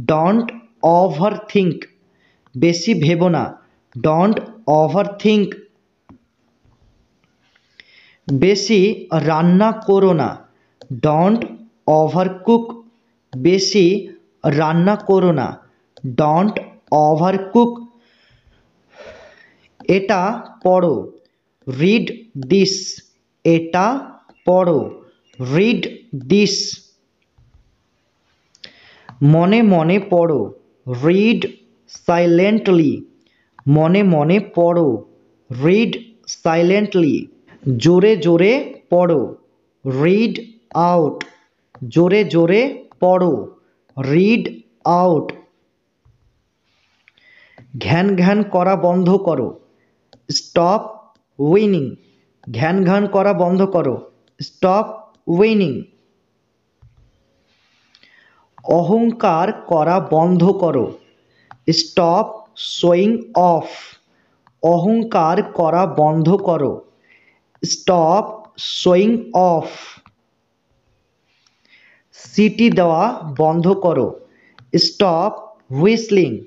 ডোন্ট ওভার থিঙ্ক। বেশি ভেবো না, ডোন্ট ওভার থিঙ্ক। বেশি রান্না করো না, ডোন্ট ওভার কুক। বেশি রান্না করো না, ডোন্ট ওভার কুক। এটা পড়ো, রিড দিস। এটা পড়ো, রিড দিস। মনে মনে পড়ো, রিড সাইলেন্টলি। মনে মনে পড়ো, রিড সাইলেন্টলি। জোরে জোরে পড়ো, রিড আউট। জোরে জোরে পড়ো, রিড আউট। ঘ্যান ঘ্যান করা বন্ধ করো, স্টপ উইনিং। ঘ্যান ঘ্যান করা বন্ধ করো, স্টপ উইনিং। অহংকার করা বন্ধ করো, স্টপ শোয়িং অফ। অহংকার করা বন্ধ করো, স্টপ শোয়িং অফ। সিটি দেওয়া বন্ধ করো, স্টপ হুইসলিং।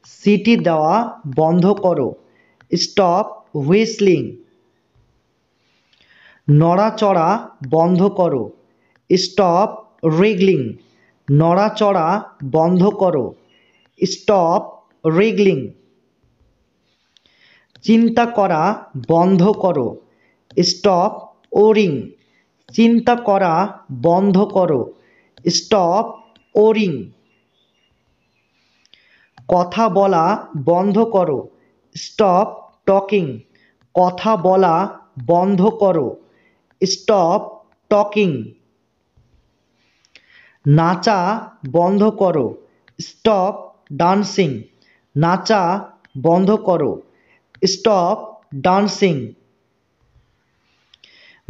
সিটি দেওয়া বন্ধ করো, স্টপ হুইসলিং। নড়াচড়া বন্ধ করো, স্টপ রিগলিং। নড়াচড়া বন্ধ করো, স্টপ রিগলিং। চিন্তা করা বন্ধ করো, স্টপ ওরিং। চিন্তা করা বন্ধ করো, স্টপ ওরিং। কথা বলা বন্ধ করো, স্টপ টকিং। কথা বলা বন্ধ করো, স্টপ টকিং। নাচা বন্ধ করো, স্টপ ডান্সিং। নাচা বন্ধ করো, স্টপ ডান্সিং।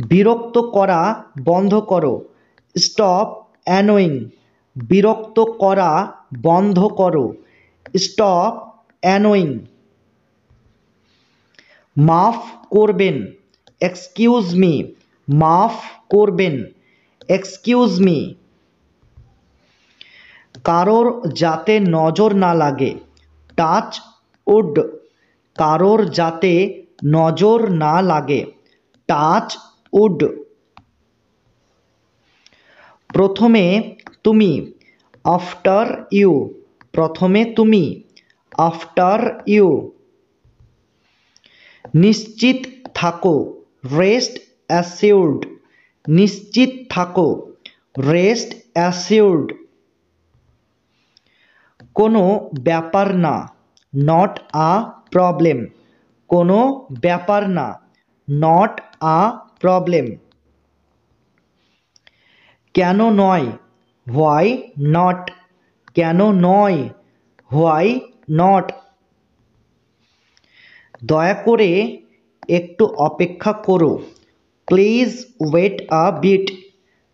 বিরক্ত করা বন্ধ করো, স্টপ অ্যানোয়িং। বিরক্ত করা বন্ধ করো, স্টপ অ্যানোয়িং। মাফ করবেন, এক্সকিউজ মি। মাফ করবেন, এক্সকিউজ মি। কারোর যাতে নজর না লাগে, টাচ উড। কারোর যাতে নজর না লাগে, টাচ উড। প্রথমে তুমি, আফটার ইউ। প্রথমে তুমি, আফটার ইউ। নিশ্চিত থাকো, রেস্ট অ্যাসিউরড। নিশ্চিত থাকো, রেস্ট অ্যাসিউরড। কোনো ব্যাপার না, নট আ প্রবলেম। কোনো ব্যাপার না, নট আ প্রবলেম। কেন নয়, হোয়াই নট। কেন নয়, হোয়াই নট। দয়া করে একটু অপেক্ষা করো, প্লিজ ওয়েট আ বিট।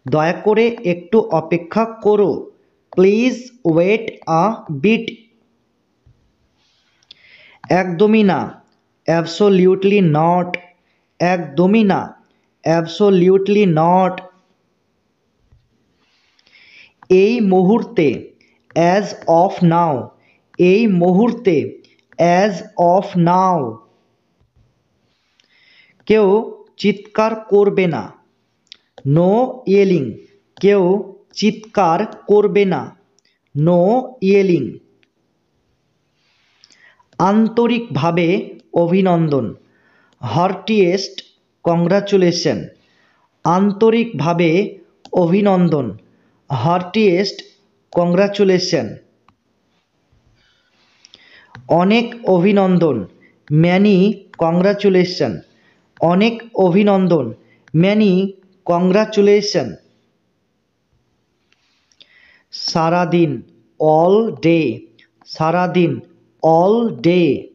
দয়া করে একটু অপেক্ষা করো, প্লিজ ওয়েট আ বিট। একদমই না, অ্যাবসোলিউটলি নট। একদমই না, অ্যাবসোলিউটলি নট। এই মুহূর্তে, অ্যাজ অফ নাও। এই মুহূর্তে, অ্যাজ অফ নাও। কেউ চিৎকার করবে না, নো ইয়েলিং। কেউ চিৎকার করবে না, নো ইয়েলিং। আন্তরিকভাবে অভিনন্দন, হার্টিয়েস্ট কংগ্রাচুলেশন। আন্তরিকভাবে অভিনন্দন, হার্টিয়েস্ট কংগ্রাচুলেশন। অনেক অভিনন্দন, ম্যানি কংগ্রাচুলেশন। অনেক অভিনন্দন, ম্যানি কংগ্রাচুলেশন। সারাদিন, অল ডে। সারাদিন, অল ডে।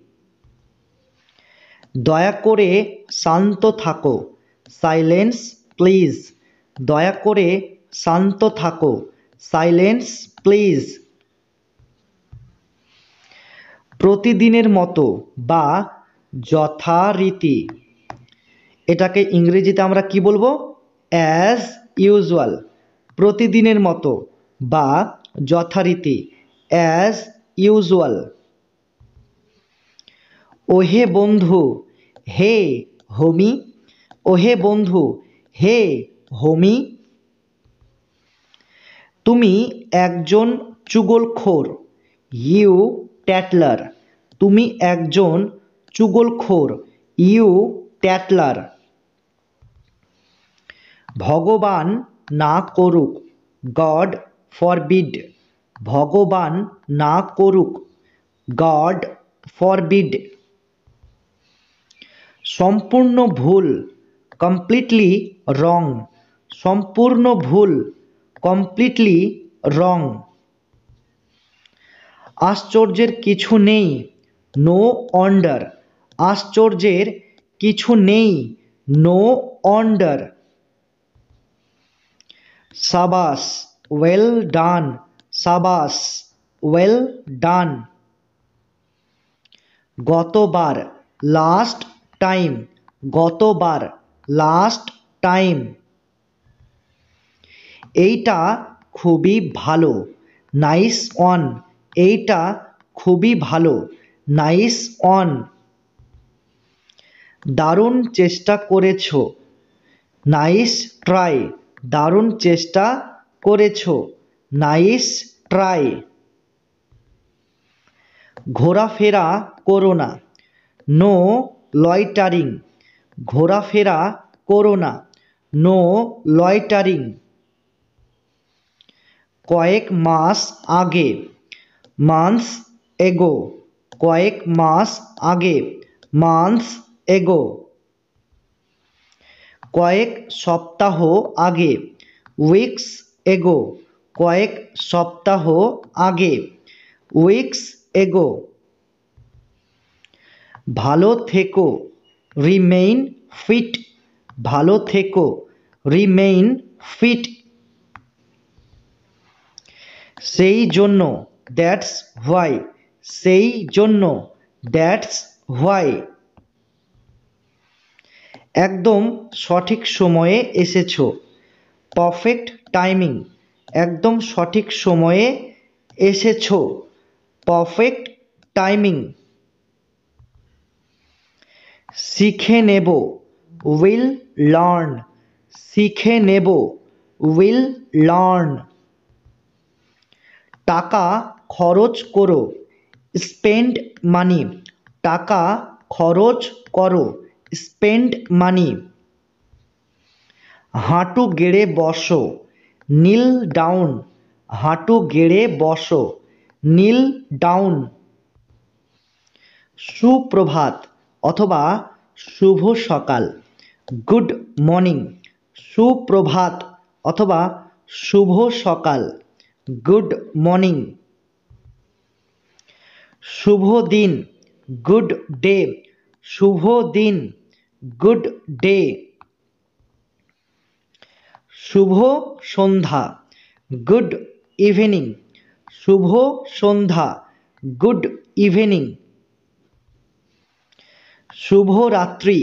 দয়া করে শান্ত থাকো, সাইলেন্স প্লিজ। দয়া করে শান্ত থাকো, সাইলেন্স প্লিজ। প্রতিদিনের মতো বা যথারীতি। এটাকে ইংরেজিতে আমরা কি বলবো? As usual. প্রতিদিনের মতো বা যথারীতি, অ্যাজ ইউজুয়াল। ওহে বন্ধু, হে হোমি। ওহে বন্ধু, হে হোমি। তুমি একজন চুগলখোর, ইউ ট্যাটলার। তুমি একজন চুগলখোর, ইউ ট্যাটলার। ভগবান না করুক, গড ফরবিড। ভগবান না করুক, গড ফরবিড। সম্পূর্ণ ভুল, কমপ্লিটলি রং। সম্পূর্ণ ভুল, কমপ্লিটলি রং। আশ্চর্যের কিছু নেই, নো ওয়ান্ডার। আশ্চর্যের কিছু নেই, নো ওয়ান্ডার। সাবাস, ওয়েল ডান। সাবাস, ওয়েল ডান। গতবার, লাস্ট টাইম। গতবার, লাস্ট টাইম। এইটা খুবই ভালো, নাইস অন, এইটা খুবই ভালো, নাইস অন। দারুণ চেষ্টা করেছো, নাইস ট্রাই, দারুণ চেষ্টা করেছো, নাইস ট্রাই। ঘোরাফেরা করো না, নো লয়টারিং, ঘোরাফেরা করো না, নো লয়টারিং। কয়েক মাস আগে, মান্থস এগো, কয়েক মাস আগে, মান্থস এগো। কয়েক সপ্তাহ আগে, উইকস এগো, কয়েক সপ্তাহ আগে, উইকস এগো। ভালো থেকো, রিমেইন ফিট, ভালো থেকো, রিমেইন ফিট। সেই জন্য, দ্যাটস হোয়াই, সেই জন্য, দ্যাটস হোয়াই। একদম সঠিক সময়ে এসেছো, পারফেক্ট টাইমিং, একদম সঠিক সময়ে এসেছো, পারফেক্ট টাইমিং। শিখে নেব, উইল লার্ন, শিখে নেব, উইল লার্ন। টাকা খরচ করো, স্পেন্ড মানি, টাকা খরচ করো, স্পেন্ড মানি। হাঁটু গেড়ে বসো, নীল ডাউন, হাঁটু গেড়ে বসো, নীল ডাউন। সুপ্রভাত অথবা শুভ সকাল, গুড মর্নিং, সুপ্রভাত অথবা শুভ সকাল, গুড মর্নিং। শুভ দিন, গুড ডে, শুভ দিন, গুড ডে। শুভ সন্ধ্যা, গুড ইভিনিং, শুভ সন্ধ্যা, গুড ইভিনিং। শুভরাত্রি,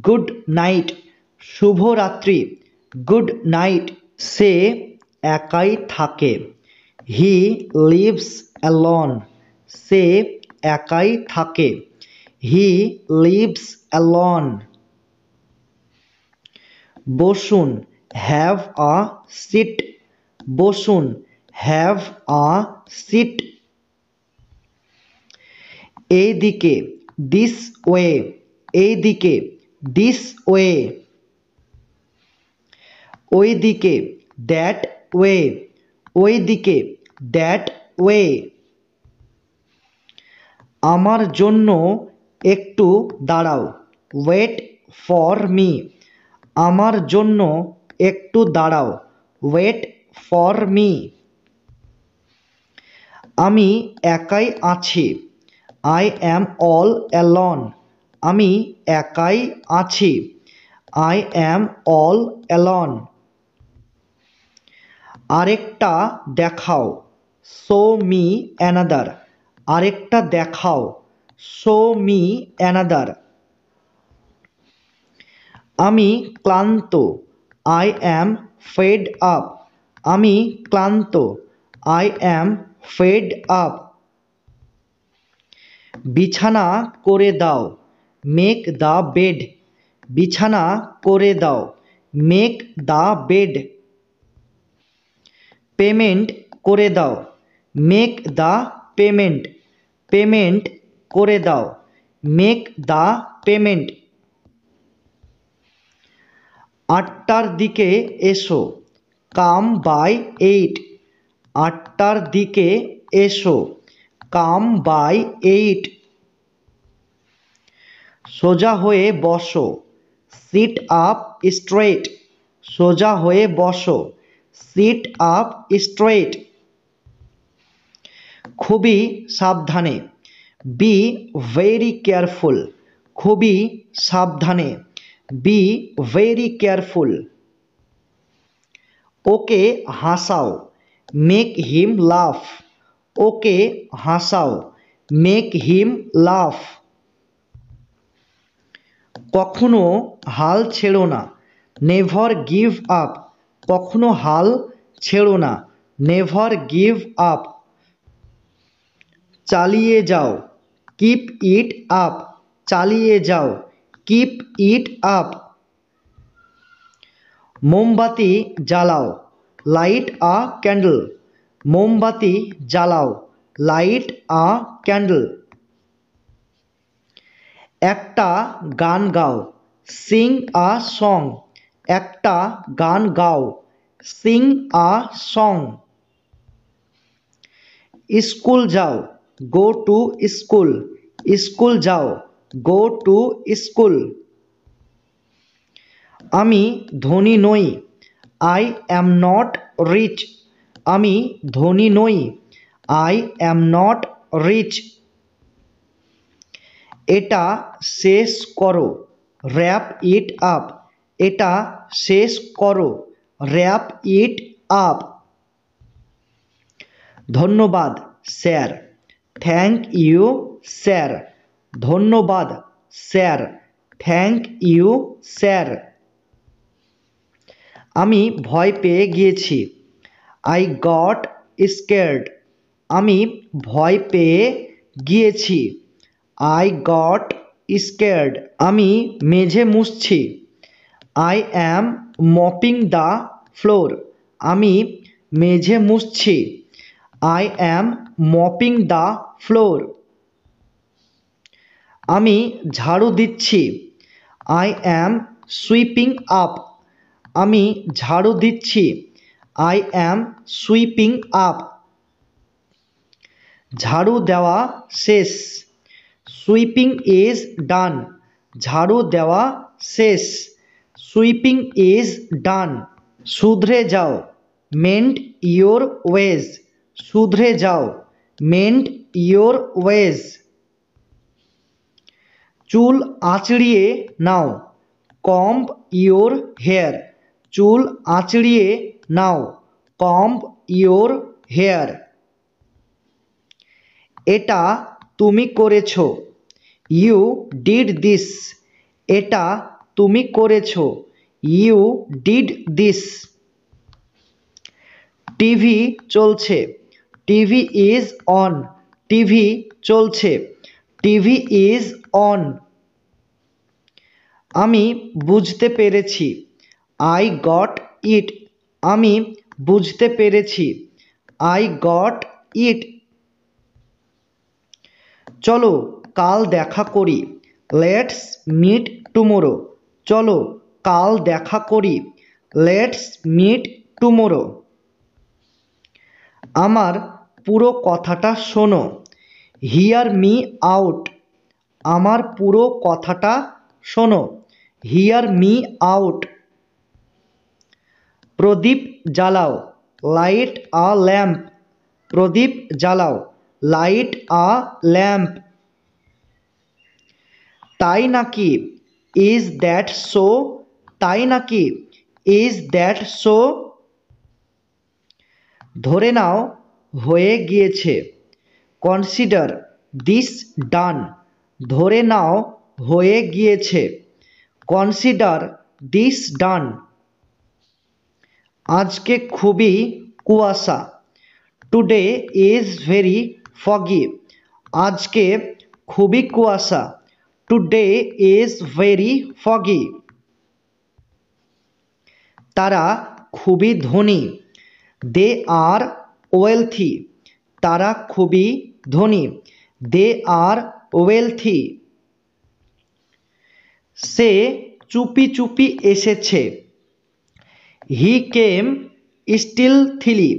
গুড নাইট, শুভরাত্রি, গুড নাইট। সে একাই থাকে, হি লিভস অ্যালোন, সে একাই থাকে, হি লিভস অ্যালোন। বসুন, হ্যাভ আ সিট, বসুন, হ্যাভ আ সিট। এইদিকে, দিস ওয়ে, এইদিকে, দিস ওয়ে। ওইদিকে, দ্যাট ওয়ে, ওইদিকে, দ্যাট ওয়ে। আমার জন্য একটু দাঁড়াও, ওয়েট ফর মি, আমার জন্য একটু দাঁড়াও, ওয়েট ফর মি। আমি একাই আছি, আই অ্যাম অল অ্যালন, আমি একাই আছি, আই অ্যাম অল অ্যালন। আরেকটা দেখাও, শো মি অ্যানাদার, আরেকটা দেখাও, শো মি অ্যানাদার। আমি ক্লান্ত, আই অ্যাম ফেড আপ, আমি ক্লান্ত, আই অ্যাম ফেড আপ। বিছানা করে দাও, মেক দ্য বেড, বিছানা করে দাও, মেক দ্য বেড। পেমেন্ট করে দাও, মেক দ্য পেমেন্ট, পেমেন্ট করে দাও, মেক দ্য পেমেন্ট। আটটার দিকে এসো, কাম বাই 8, আটটার দিকে এসো, কাম বাই 8। সোজা হয়ে বসো, সিট আপ স্ট্রেট, সোজা হয়ে বসো, সিট আপ স্ট্রেট। খুবই সাবধানে, বি ভেরি কেয়ারফুল, খুবই সাবধানে, be very careful. Okay Hasao, make him লাফ, ওকে হাসাও, মেক হিম লাফ। কখনো হাল ছেড়ো না, নেভার গিভ আপ, কখনো হাল ছেড়ো না, নেভার গিভ আপ, চালিয়ে যাও, কিপ ইট আপ, চালিয়ে যাও, কিপ ইট আপ। মোমবাতি জ্বালাও, লাইট আ ক্যান্ডেল, মোমবাতি জ্বালাও, লাইট আ ক্যান্ডেল। একটা গান গাও, সিং আ সং, একটা গান গাও, সিং আ সং। স্কুল যাও, গো টু স্কুল, স্কুল যাও, গো টু স্কুল। আমি ধনী নই, আই অ্যাম নট রিচ, আমি ধনী নই, আই অ্যাম নট রিচ। এটা শেষ করো, র্যাপ ইট আপ, এটা শেষ করো, র্যাপ ইট আপ। ধন্যবাদ স্যার, থ্যাংক ইউ স্যার, ধন্যবাদ স্যার, থ্যাংক ইউ স্যার। আমি ভয় পেয়ে গিয়েছি, আই গট স্কেয়ার্ড, আমি ভয় পেয়ে গিয়েছি, আই গট স্কেয়ার্ড। আমি মেঝে মুছছি, I am mopping the floor, আমি মেঝে মুছছি, I am mopping the floor. আমি ঝাড়ু দিচ্ছি, আই অ্যাম সুইপিং আপ, আমি ঝাড়ু দিচ্ছি, আই অ্যাম সুইপিং আপ। ঝাড়ু দেওয়া শেষ, সুইপিং ইজ ডান, ঝাড়ু দেওয়া শেষ, সুইপিং ইজ ডান। শুধরে যাও, মেন্ড ইয়োর ওয়েজ, শুধরে যাও, মেন্ড ইয়োর ওয়েজ। চুল আঁচড়িয়ে নাও, কম্ব ইয়োর হেয়ার, চুল আঁচড়িয়ে নাও, কম্ব ইয়োর হেয়ার। এটা তুমি করেছো, ইউ ডিড দিস, এটা তুমি করেছো, ইউ ডিড দিস। টিভি চলছে, টিভি ইজ অন, টিভি চলছে, টিভি ইজ অন। আমি বুঝতে পেরেছি, আই গট ইট, আমি বুঝতে পেরেছি, আই গট ইট। চলো কাল দেখা করি, লেটস মিট টুমোরো, চলো কাল দেখা করি, লেটস মিট টুমোরো। আমার পুরো কথাটা শোনো, হিয়ার মি আউট, আমার পুরো কথাটা শোনো, হিয়ার মি আউট। প্রদীপ জ্বালাও, লাইট আ ল্যাম্প, প্রদীপ জ্বালাও, লাইট আ ল্যাম্প। তাই নাকি, ইজ দ্যাট সো, তাই নাকি, ইজ দ্যাট সো। ধরে নাও হয়ে গিয়েছে, কনসিডার দিস ডান, ধরে নাও হয়ে গিয়েছে, কনসিডার দিস ডান। আজকে খুবই কুয়াশা, টুডে ইজ ভেরি ফগি, আজকে খুবই কুয়াশা, টুডে ইজ ভেরি ফগি। তারা খুবই ধনী, দে আর ওয়েলথি, তারা খুবই ধনী, দে আর ওয়েলথি। সে চুপি চুপি এসেছে, হি কেম স্টিলথিলি,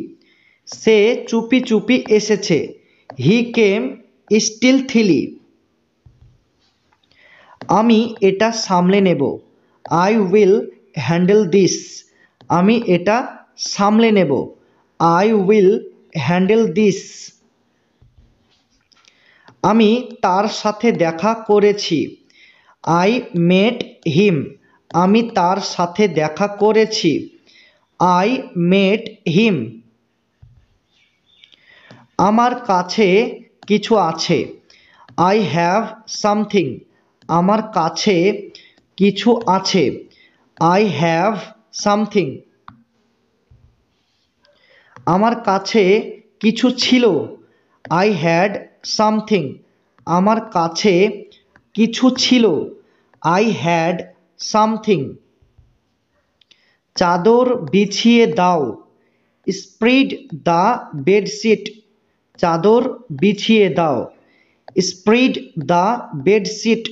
সে চুপি চুপি এসেছে, হি কেম স্টিলথিলি। আমি এটা সামলে নেব, আই উইল হ্যান্ডেল দিস, আমি এটা সামলে নেব, আই উইল হ্যান্ডেল দিস। আমি তার সাথে দেখা করেছি, আই মেট হিম, আমি তার সাথে দেখা করেছি, আই মেট হিম। আমার কাছে কিছু আছে, আই হ্যাভ সামথিং, আমার কাছে কিছু আছে, আই হ্যাভ সামথিং। আমার কাছে কিছু ছিল। I had something. আমার কাছে কিছু ছিল। I had something. চাদর বিছিয়ে দাও। Spread the bedsheet. চাদর বিছিয়ে দাও। Spread the bedsheet.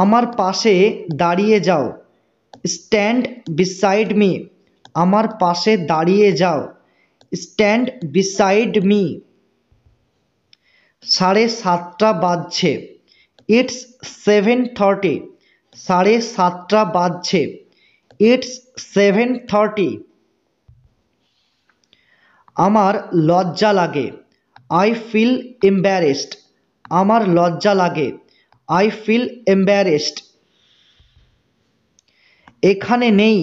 আমার পাশে দাঁড়িয়ে যাও। Stand beside me. আমার পাশে দাঁড়িয়ে যাও। Stand beside me. 7:30 বাজছে। ইটস 7:30। 7:30 বাজছে। ইটস 7:30। আমার লজ্জা লাগে। I feel embarrassed. আমার লজ্জা লাগে। I feel embarrassed. এখানে নেই।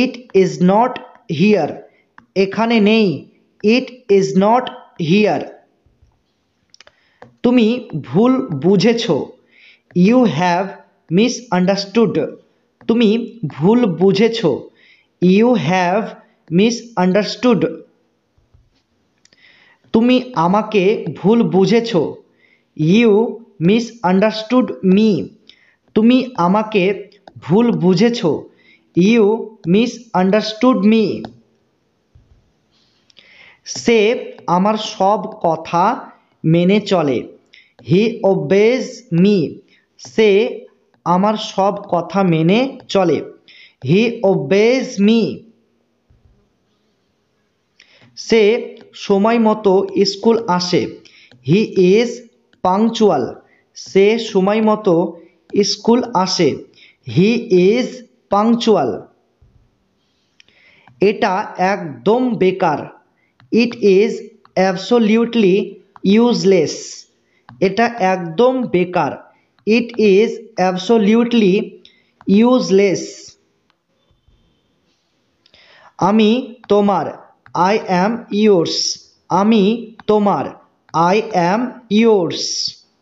It is not here. এখানে নেই। It is not here. তুমি ভুল বুঝেছ। You have misunderstood. তুমি ভুল বুঝেছ। You have misunderstood. তুমি আমাকে ভুল বুঝেছ। You misunderstood me. তুমি আমাকে ভুল বুঝেছ। You misunderstood me. সে আমার সব কথা মেনে চলে। হি ওবেজ মি। সে আমার সব কথা মেনে চলে। হি ওবেজ মি। সে সময় মতো স্কুল আসে। He is punctual. সে সময় মতো স্কুল আসে। He is punctual. এটা একদম বেকার। It is absolutely useless. এটা একদম বেকার। It is absolutely useless. আমি তোমার। I am yours. আমি তোমার। I am yours.